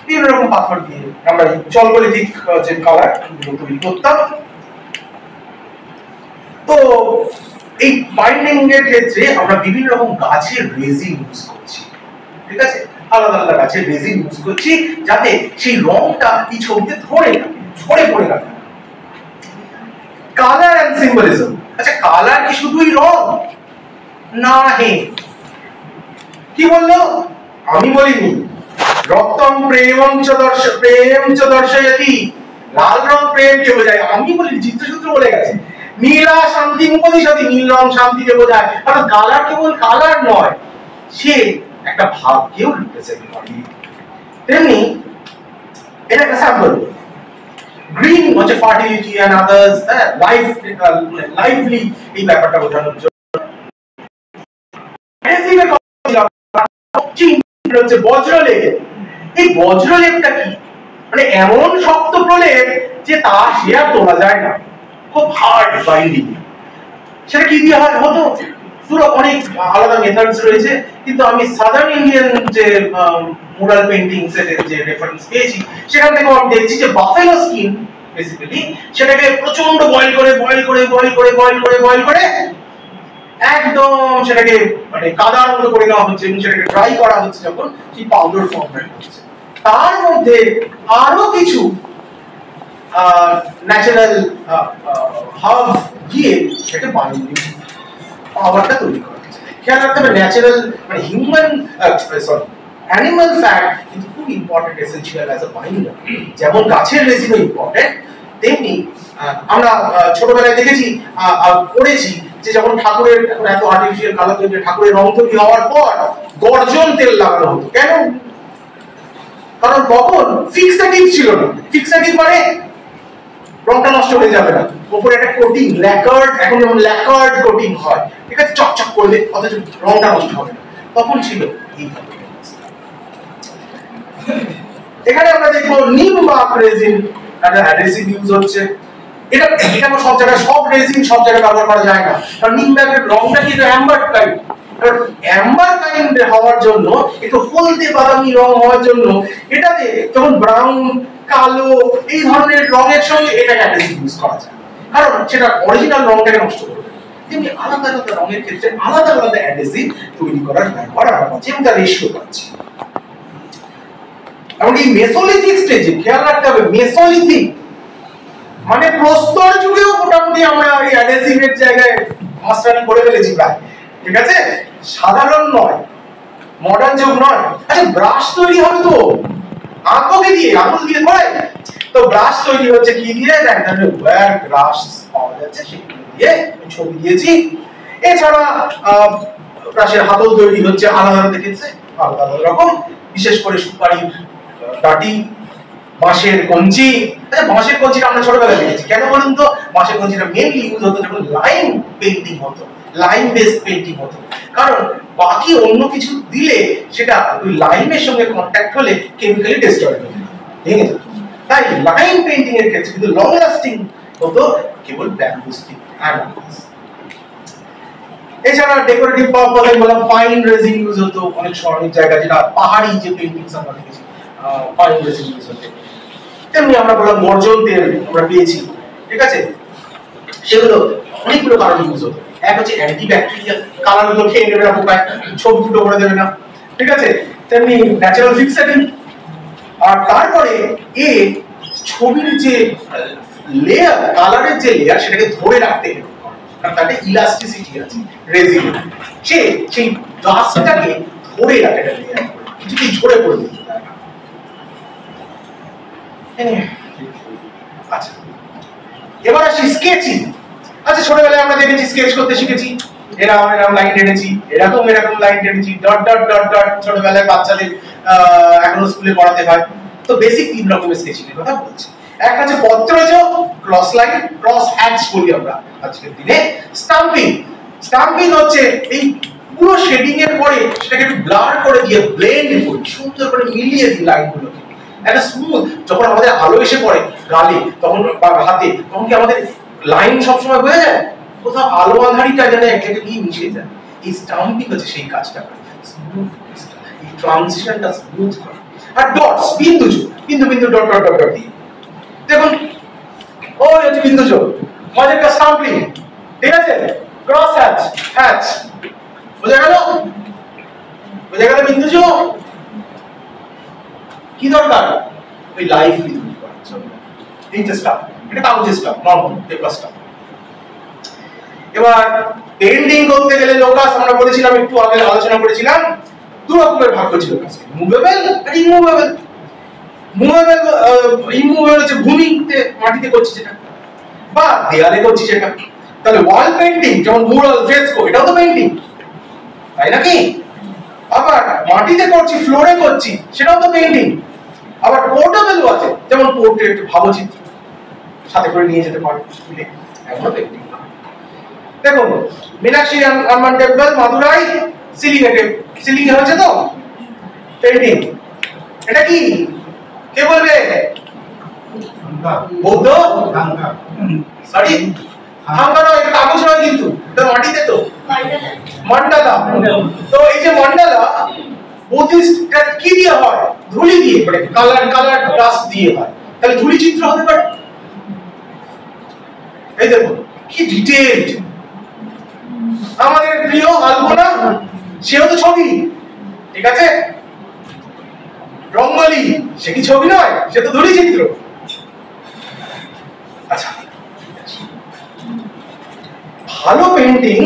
বিভিন্ন রকম পাথর দিয়ে আমরা চলগলিথিক যে কালার তৈরি করতাম। তো এই বাইন্ডিং এর ক্ষেত্রে আমরা বিভিন্ন রকম গাছের রেজিন ইউজ করছি, ঠিক আছে, আলাদা আলাদা গাছের রেজিন ইউজ করছি যাতে সেই রংটা এই ছবিতে ধরে থাকে, ঝরে পড়ে থাকে। কালার এন্ড সিম্বলিজম, আচ্ছা কালার কি শুধুই রং? না হে, কি বললো? আমি বলিনি। রক্তম প্রেমম চ দর্শয়তি, লাল রং প্রেমকে বোঝায়, আমি বলিনি, চিত্রসূত্র বলে গেছে। নীলা শান্তি মুপদিশতি, নীল রং শান্তিকে বোঝায়। কারণ কালার কেবল কালার নয়, সে একটা ভাবকেও রিপ্রেজেন্ট করে। তেমনি এটা একটা স্যাম্পল, গ্রিন হচ্ছে ফার্টিলিটি এন্ড আদার্স, লাইভলি, এই ব্যাপারটা বোঝানোর জন্য। হচ্ছে বজ্রলেপ। এই বজ্রলেপটা কি? মানে এমন শক্ত প্রলেপ যে তা সে আর তোলা যায় না, খুব হার্ড বাইন্ডিং। সেটা কি দিয়ে হতো? পুরো অনেক আলাদা মেথডস রয়েছে, কিন্তু আমি সাদার্ন ইন্ডিয়ান যে মুরাল পেইন্টিংস এর যে রেফারেন্স পেয়েছি সেখান থেকে আমি দেখছি যে বাফেলো স্কিন বেসিক্যালি সেটাকে প্রচন্ড বয়েল করে একদম সেটাকে মানে কাদার মতো করে নেওয়া হচ্ছে এবং সেটাকে ড্রাই করা হচ্ছে, যখন সেই পাউডার ফর্মেট হচ্ছে তার মধ্যে আরো কিছু ন্যাচারাল হার্ব দিয়ে সেটাকে বাইন্ডিং পাওয়ারটা তৈরি করা হচ্ছে। খেয়াল রাখতে হবে ন্যাচারাল মানে হিউম্যান অ্যানিমাল ফ্যাট কিন্তু খুব important, essential as a binder. যেমন গাছের রেজিন ইম্পর্টেন্ট, তেমনি আমরা ছোটবেলায় দেখেছি পড়েছি যে যখন ঠাকুরের এত আর্টিফিশিয়াল কালার তৈরি, ঠাকুরের রং তৈরি হওয়ার পর গর্জন তেল লাগানো হতো। কেন? কারণ তখন ফিক্সেটিভ ছিল না। ফিক্সেটিভ মানে রংটা নষ্ট হয়ে যাবে না, উপরে একটা কোটিং ল্যাকার্ড, এখন যেমন ল্যাকার্ড কোটিং হয়, ঠিক আছে, চকচক করলে অথচ রংটা নষ্ট হবে না, তখন ছিল এই। এখানে আমরা দেখবো নিম বার্ক রেজিন, একটা রেজিন ইউজ হচ্ছে। এটা সব জায়গায়, সব রেজিন সব জায়গায় ব্যবহার করা যায় না, কারণ নিম বার্কের রংটা কিন্তু অ্যাম্বার কাইন্ড। কারণ অ্যাম্বার কাইন্ড হওয়ার জন্য, একটু হলদে বাদামি রং হওয়ার জন্য এটাতে যখন ব্রাউন, কালো এই ধরনের রঙের সঙ্গে এটাকে অ্যাডহেসিভ ইউজ করা যায়, কারণ সেটা অরিজিনাল রংটাকে নষ্ট করবে। তেমনি আলাদা আলাদা রঙের ক্ষেত্রে আলাদা আলাদা অ্যাডহেসিভ তৈরি করার ব্যবহার আমরা পাচ্ছি এবং তার রেশিও পাচ্ছি। এমনকি মেসোলিথিক স্টেজে খেয়াল রাখতে হবে, মেসোলিথিক মানে প্রস্তর যুগেও মোটামুটি আমরা এই অ্যাডহেসিভের জায়গায় মাস্টারি করে ফেলেছি প্রায়, ঠিক আছে, সাধারণ নয়, মডার্ন যুগ নয়। আচ্ছা ব্রাশ তৈরি হবে তো আঙুল দিয়ে করে, তো ব্রাশ তৈরি হচ্ছে কি দিয়ে? এক ধরনের ওয়্যার ব্রাশ পাওয়া যাচ্ছে, সেগুলো দিয়ে ছবি দিয়েছি। এছাড়া ব্রাশের হাতল তৈরি হচ্ছে আলাদা ক্ষেত্রে আলাদা রকম, বিশেষ করে সুপারি ডাটি, বাঁশের কঞ্চি। আচ্ছা বাঁশের কঞ্চিটা আমরা ছোটবেলায় দেখেছি, কেন বলুন তো? বাঁশের কঞ্চিটা মেইনলি ইউজ হতো যখন লাইন পেইন্টিং হতো, লাইন বেসড পেইন্টিং হতো, কারণ বাকি অন্য কিছু দিলে সেটা ওই লাইনের সঙ্গে কন্ট্যাক্ট হলে কেমিক্যালি ডিস্ট্রয় হয়ে ভেঙে যেত। তাই লাইন পেইন্টিং এর ক্ষেত্রে কিন্তু লং লাস্টিং হতো কেবল ব্যাম্বু স্টিক অ্যান্ড গ্লাস। এছাড়া ডেকোরেটিভ পারপাস আমি বললাম ফাইন রেজিন ইউজ হতো অনেক অনেক জায়গায়, যেটা পাহাড়ি যে পেইন্টিংস আমরা দেখেছি ফাইন রেজিন ইউজ হতো। তেমনি আমরা বললাম গর্জন তেল আমরা পেয়েছি, ঠিক আছে, সেগুলো অনেকগুলো কারণ ইউজ হতো। এক হচ্ছে অ্যান্টি ব্যাকটেরিয়াল, কালারগুলো খেয়ে নেবে না পোকায়, ছবি ফুটো করে দেবে না, ঠিক আছে। তেমনি ন্যাচারাল ফিক্সেটিং, আর তারপরে এ ছবির যে লেয়ার, কালারের যে লেয়ার সেটাকে ধরে রাখতে হবে, কারণ তাতে ইলাস্টিসিটি আছে রেজিন, সেই গ্লাসটাকে ধরে রাখে একটা লেয়ার, কিছুতেই ঝরে পড়ে যেতে পারে না। আচ্ছা এবার আসি স্কেচিং। আচ্ছা ছোটবেলায় আমরা দেখেছি স্কেচ করতে শিখেছি, এরকম এরকম লাইন টেনেছি, এরকম এরকম লাইন টেনেছি, ডট ডট ডট ডট, ছোটবেলায় বাচ্চাদের এখনো স্কুলে পড়াতে হয়। তো বেসিক তিন রকমের স্কেচিং এর কথা বলছি। এক হচ্ছে পত্রজ, ক্রস লাইন, ক্রস হ্যাচ বলি আমরা আজকের দিনে। স্টাম্পিং, স্টাম্পিং হচ্ছে এই পুরো শেডিং এর পরে সেটাকে একটু ব্লার করে দিয়ে ব্লেন্ড করি, সুন্দর করে মিলিয়ে দিই লাইনগুলোকে, একটা স্মুথ। যখন আমাদের আলো এসে পড়ে গালে তখন বা হাতে, তখন কি আমাদের লাইন সবসময় হয়ে যায়? কোথাও আলো আঁধারিটা যেন এক জায়গায় গিয়ে মিশে যায়, এই স্টাম্পিং হচ্ছে সেই কাজটা করে, এই ট্রানজিশনটা স্মুথ করে। আর ডটস, বিন্দু বিন্দু ডট ডট ডট দিয়ে দেখুন, ওই হচ্ছে বিন্দু যোগ, মাঝেরটা স্টাম্পিং, ঠিক আছে, ক্রস হ্যাচ, বোঝা গেল? বিন্দু যোগ কি দরকার? ওই লাইফ তৈরি করার জন্য। এই যে স্টাফ, এটা কাগজের স্টাফ, নরমাল পেপার স্টাফ। এবার পেন্টিং করতে গেলে লোকাস, আমরা বলেছিলাম, একটু আগে আলোচনা করেছিলাম, দু রকমের ভাগ ছিল কাজকে, মুভেবল আর ইমুভেবল। ইমুভেবল হচ্ছে ভূমিতে, মাটিতে করছি যেটা, বা দেয়ালে করছি যেটা। তাহলে ওয়াল পেন্টিং যেমন মুরাল, ফ্রেস্কো, এটাও তো পেন্টিং, তাই নাকি? আবার মাটিতে করছি, ফ্লোরে করছি, সেটাও তো পেন্টিং। আবার পোর্টেবল আছে, যেমন পোর্ট্রেট, ভাবচিত্র সাথে করে নিয়ে যেতে পারো স্কুলে, এমনও পেন্টিং। দেখুন, মীনাক্ষী আম্বান টেম্পল, মাদুরাই, সিলিং এ হয়েছে তো পেন্টিং। এটা কি, কে বলবে? বৌদ্ধ? সরি, হাঙ্গা নয়, এটা কাগজ নয় কিন্তু, এটা মাটিতে তো মন্ডালা। তো এই যে মন্ডালা বুদ্ধিস্ট কি দিয়ে হয়? ধুলি দিয়ে, মানে কালার ডাস্ট দিয়ে হয়। তাহলে ধুলি চিত্র হতে পারে। এই দেখুন কি ডিটেইলড। আমাদের প্রিয় আলপনা, সেও তো ছবি, ঠিক আছে। রঙ্গোলি, সে কি ছবি নয়? সে তো ধুলি চিত্র। আচ্ছা, ভালো পেন্টিং,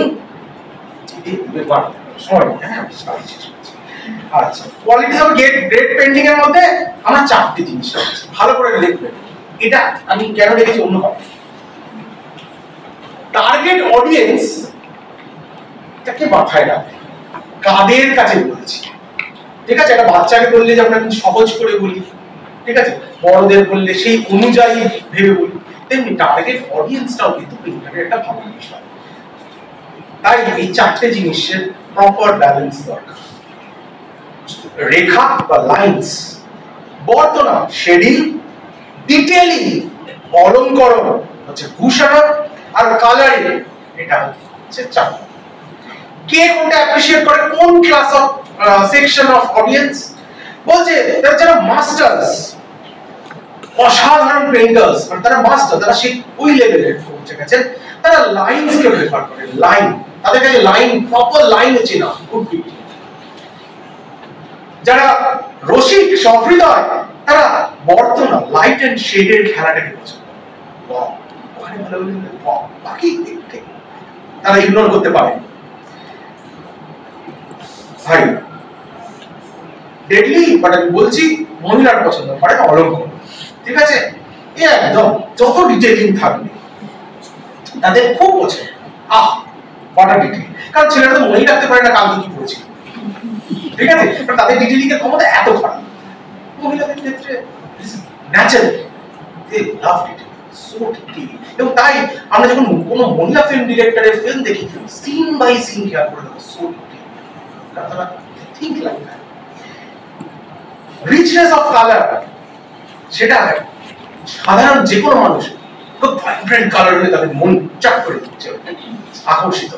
আচ্ছা, কোয়ালিটি অফ গ্রেট পেন্টিং এর মধ্যে আমরা চারটি জিনিস আছে, ভালো করে লিখবেন। এটা আমি কেন লিখেছি অন্য কথা। টার্গেট অডিয়েন্স, এটাকে মাথায় রাখবেন, কাদের কাছে বলছি, ঠিক আছে। একটা বাচ্চাকে বললে যে আমরা কিন্তু সহজ করে বলি, ঠিক আছে, বড়দের বললে সেই অনুযায়ী ভেবে বলি, তেমনি টার্গেট অডিয়েন্সটাও কিন্তু পেন্টারের একটা ভালো বিষয়। তাই এই চারটে জিনিসের প্রপার ব্যালেন্স দরকার। রেখা বা লাইন্স, বর্তনা শেডিং, ডিটেইলিং অলংকরণ হচ্ছে ভূষণ, আর কালারিং এটা হচ্ছে চাপ। কে কোনটা অ্যাপ্রিশিয়েট করে, কোন class of section of audience? বলছে যারা মাস্টার্স, অসাধারণ পেইন্টার্স, মানে তারা মাস্টার, তারা সেই ওই লেভেলের পৌঁছে গেছেন, তারা লাইনস কে প্রেফার করে। লাইন, তাদের কাছে লাইন, প্রপার লাইন আছে না, গুড বিট। যারা রসিক, সহৃদয়, তারা বর্তনা, লাইট এন্ড শেডের খেলাটাকে পছন্দ করে। ওয়াও, ওখানে ভালো বলে ওয়াও, বাকি দেখতে তারা ইগনোর করতে পারে। ভাই ডেডলি, বাট আমি বলছি মহিলার পছন্দ করে অলঙ্কার, ঠিক আছে। একদম যত ডিটেইলিং থাকবে তাদের খুব পছন্দ। বড় ডিটেইল, কারণ ছেলেরা তো মনেই রাখতে পারে না কালকে কি পড়েছিল, ঠিক আছে। কারণ তাদের ডিটেইলিং এর ক্ষমতা এত খারাপ। মহিলাদের ক্ষেত্রে ন্যাচারাল, দে লাভ ডিটেইল, সো ডিটেইল। এবং তাই আমরা যখন কোনো মহিলা ফিল্ম ডিরেক্টরের ফিল্ম দেখি, সিন বাই সিন খেয়াল করে দেখো, সো ডিটেইল, কারণ তারা think like that. Richness of colour, সেটা সাধারণ যে কোনো মানুষ খুব ভাইব্রেন্ট কালার হলে তাদের মন চাপ করে দিচ্ছে, আকর্ষিত।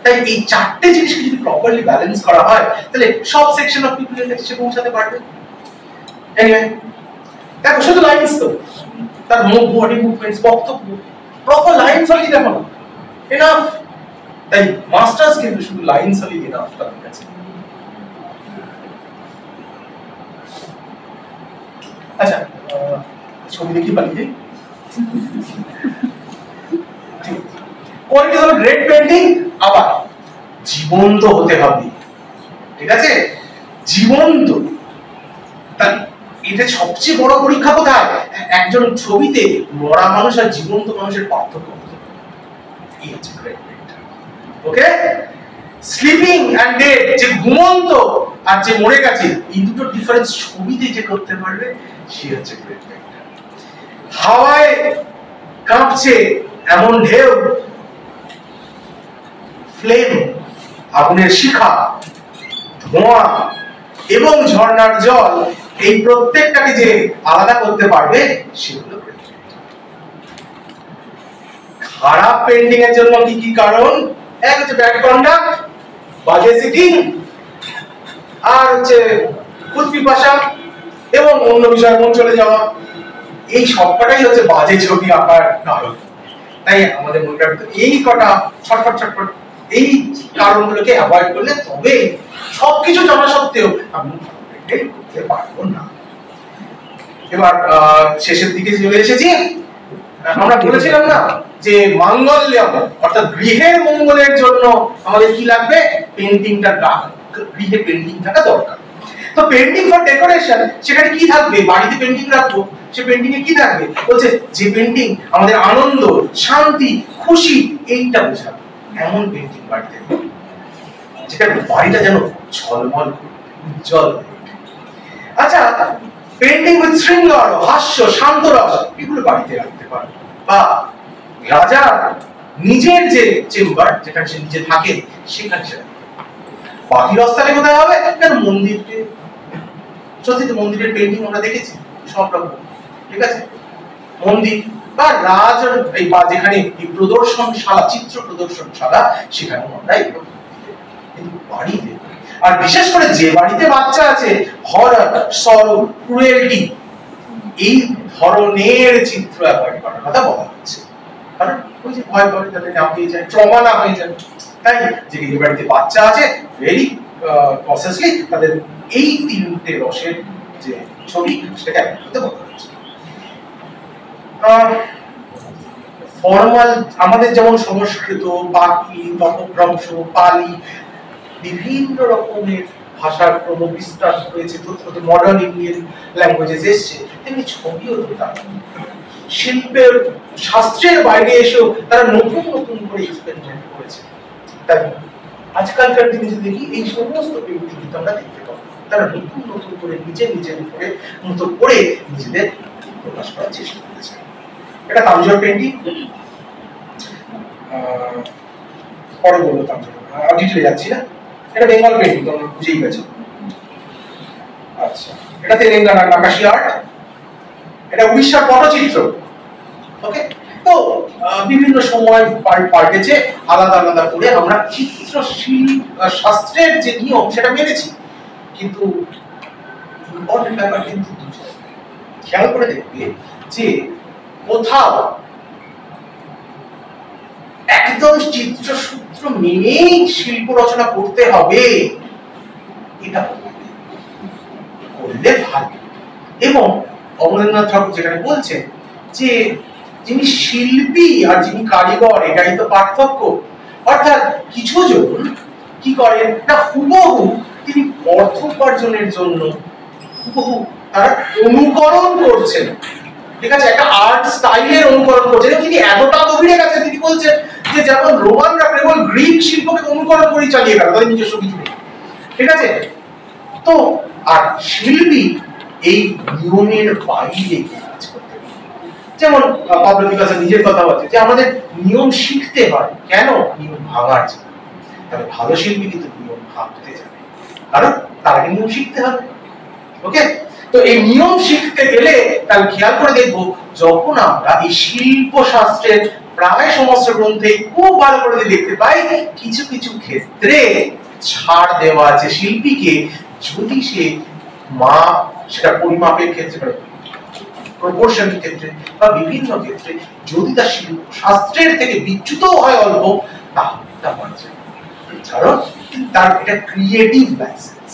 তাই এই চারটে জিনিসকে যদি প্রপারলি ব্যালেন্স করা হয়, তাহলে সব সেকশন অফ পিপলের কাছে পৌঁছাতে পারবে। এনিওয়ে, দেখো শুধু লাইন্স তো, তার মুভ, বডি মুভমেন্টস, বক্তব্য, প্রপার লাইন্স হলেই দেখো না এনাফ। তাই মাস্টার্স কিন্তু শুধু লাইন্স হলেই এনাফ তাদের কাছে। আচ্ছা, ছবি দেখি পালিয়ে কোয়ালিটি অফ গ্রেট পেইন্টিং, আবার জীবন্ত হতে হবে, ঠিক আছে, জীবন্ত। তাই এটা সবচেয়ে বড় পরীক্ষা কোথায়? একজন ছবিতে মরা মানুষ আর জীবন্ত মানুষের পার্থক্য, এই হচ্ছে great painter. Okay, sleeping and dead, যে ঘুমন্ত আর যে মরে গেছে, এই দুটো ডিফারেন্স ছবিতে যে করতে পারবে, সে হচ্ছে গ্রেট পেইন্টার। হাওয়ায় কাঁপছে এমন ঢেউ, ফ্লেম আগুনের শিখা, ধোঁয়া এবং ঝর্ণার জল, এই প্রত্যেকটাকে যে আলাদা করতে পারবে, সেগুলো গ্রেট পেইন্টার। খারাপ পেইন্টিং এর জন্য কি কি কারণ? এক হচ্ছে ব্যাড কন্ডাক্ট, বাজে সিটিং, আর হচ্ছে খুদ পিপাসা এবং অন্য বিষয়ে মন চলে যাওয়া, এই সবকটাই হচ্ছে বাজে ছবি আঁকার কারণ। তাই আমাদের মনে রাখতে এই কটা ছটফট ছটফট এই কারণগুলোকে অ্যাভয়েড করলে তবে সবকিছু জানা সত্ত্বেও আমি করতে পারবো না। এবার শেষের দিকে চলে এসেছি। আমরা বলেছিলাম না যে মঙ্গলম অর্থাৎ গৃহের মঙ্গলের জন্য আমাদের কি লাগবে, পেন্টিংটা, গৃহে পেন্টিং থাকা দরকার। তো পেন্টিং ফর ডেকোরেশন, সেখানে কি থাকবে, বাড়িতে পেন্টিং রাখবো, সে পেন্টিং এ কি থাকবে, বলছে যে পেন্টিং আমাদের আনন্দ, শান্তি, খুশি এইটা বোঝাবে, এমন পেন্টিং বাড়িতে যেটা বাড়িটা যেন ঝলমল উজ্জ্বল। আচ্ছা, পেন্টিং উইথ শৃঙ্গার, হাস্য, শান্ত রস, এগুলো বাড়িতে রাখতে পারে। বা রাজা নিজের যে চেম্বার, যেখানে সে নিজে থাকে, সেখানে সে বাকি রাস্তায় কোথায় হবে, কেন মন্দিরে, সত্যি মন্দিরের পেন্টিং আমরা দেখেছি সব রকম, ঠিক আছে, মন্দির বা রাজ বা যেখানে প্রদর্শনশালা, চিত্র প্রদর্শনশালা, সেখানে আমরা এগুলো, কিন্তু বাড়িতে, আর বিশেষ করে যে বাড়িতে বাচ্চা আছে, হরর, সরো, ক্রুয়েলটি, এই ধরনের চিত্র অ্যাভয়েড করার কথা বলা হচ্ছে। কারণ ওই যে ভয় করে তাদের না হয়ে যায়, ট্রমা না হয়ে যায়, তাই যে এই বাড়িতে বাচ্চা আছে, ভেরি প্রসেসলি তাদের এই তিনটে রসের যে ছবি, সেটাকে অ্যাভয়েড করতে বলা হচ্ছে। ফর্মাল আমাদের যেমন সংস্কৃত, বাকি, অপভ্রংশ, পালি, বিভিন্ন রকমের ভাষার ক্রমবিস্তার হয়েছে, মডার্ন ইন্ডিয়ান ল্যাঙ্গুয়েজেস এসছে, তেমনি ছবিও তো তার শিল্পের শাস্ত্রের বাইরে এসেও তারা নতুন নতুন করে এক্সপেরিমেন্ট করেছে। তাই আজকালকার দিনে যদি দেখি এই সমস্ত পেন্টিং কিন্তু আমরা দেখতে পাবো, তারা নতুন নতুন করে নিজের উপরে মতো করে নিজেদের প্রকাশ করার চেষ্টা করেছে। এটা তাঞ্জোর পেন্টিং, পরে বলবো তাঞ্জোর, ডিটেলে যাচ্ছি না। এটা বেঙ্গল পেন্টিং, তোমরা বুঝেই গেছো। আচ্ছা, এটা তেলেঙ্গানার নাকাশি আর্ট, এটা উড়িষ্যার পটচিত্র। ওকে, তো বিভিন্ন সময় পাল্টেছে, আলাদা আলাদা করে আমরা চিত্রশীল শাস্ত্রের যে নিয়ম সেটা মেনেছি, কিন্তু ইম্পর্টেন্ট ব্যাপার কিন্তু খেয়াল করে দেখবে যে কোথাও একদম চিত্রসূত্র মেনেই শিল্প রচনা করতে হবে, এটা করলে ভালো। এবং অমরেন্দ্রনাথ ঠাকুর যেখানে বলছেন যে যিনি শিল্পী আর যিনি কারিগর, এটাই তো পার্থক্য। অর্থাৎ কিছু জন কি করেন না, হুবহু তিনি অর্থ উপার্জনের জন্য হুবহু তারা অনুকরণ করছেন, ঠিক আছে, একটা আর্ট স্টাইলের অনুকরণ করছেন। তিনি এতটা গভীরে গেছেন, তিনি বলছেন যে যেমন রোমানরা কেবল গ্রিক শিল্পকে অনুকরণ করেই চালিয়ে গেল, তাদের নিজস্ব কিছু নেই, ঠিক আছে। তো আর শিল্পী এই নিয়মের বাইরে কাজ করতে, যেমন পাবলো পিকাসো নিজের কথা বলছে যে আমাদের নিয়ম শিখতে হয়, কেন, নিয়ম ভাঙার জন্য। তবে ভালো শিল্পী কিন্তু নিয়ম ভাঙতে যাবে, কারণ তার আগে নিয়ম শিখতে হবে। ওকে, তো এই নিয়ম শিখতে গেলে তাহলে খেয়াল করে দেখবো, যখন আমরা এই শিল্প শাস্ত্রের প্রায় সমস্ত গ্রন্থে খুব ভালো করে দেখতে পাই, কিছু কিছু ক্ষেত্রে ছাড় দেওয়া আছে শিল্পীকে, যদি সে মাপ, সেটা পরিমাপের ক্ষেত্রে, প্রপোর্শনের ক্ষেত্রে বা বিভিন্ন ক্ষেত্রে যদি তার শিল্প শাস্ত্রের থেকে বিচ্যুত হয় অল্প, তাহলে তা মানছে, কারণ তার এটা ক্রিয়েটিভ লাইসেন্স।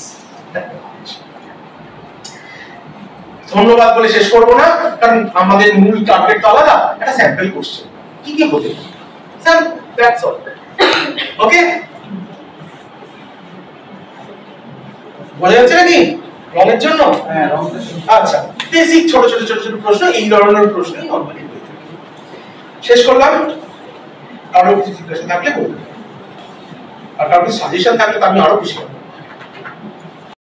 ধন্যবাদ বলে শেষ করবো না, কারণ আমাদের মূল টার্গেট তো আলাদা। একটা স্যাম্পল কোশ্চেন কি কি হতে পারে, দ্যাটস অল। ওকে, বোঝা যাচ্ছে নাকি রঙের জন্য? হ্যাঁ, আচ্ছা, বেসিক ছোট ছোট ছোট ছোট প্রশ্ন, এই ধরনের প্রশ্ন নরমালি শেষ করলাম। কারো কিছু জিজ্ঞাসা থাকলে বলুন, আর কারো সাজেশন থাকলে তো আমি আরো বেশি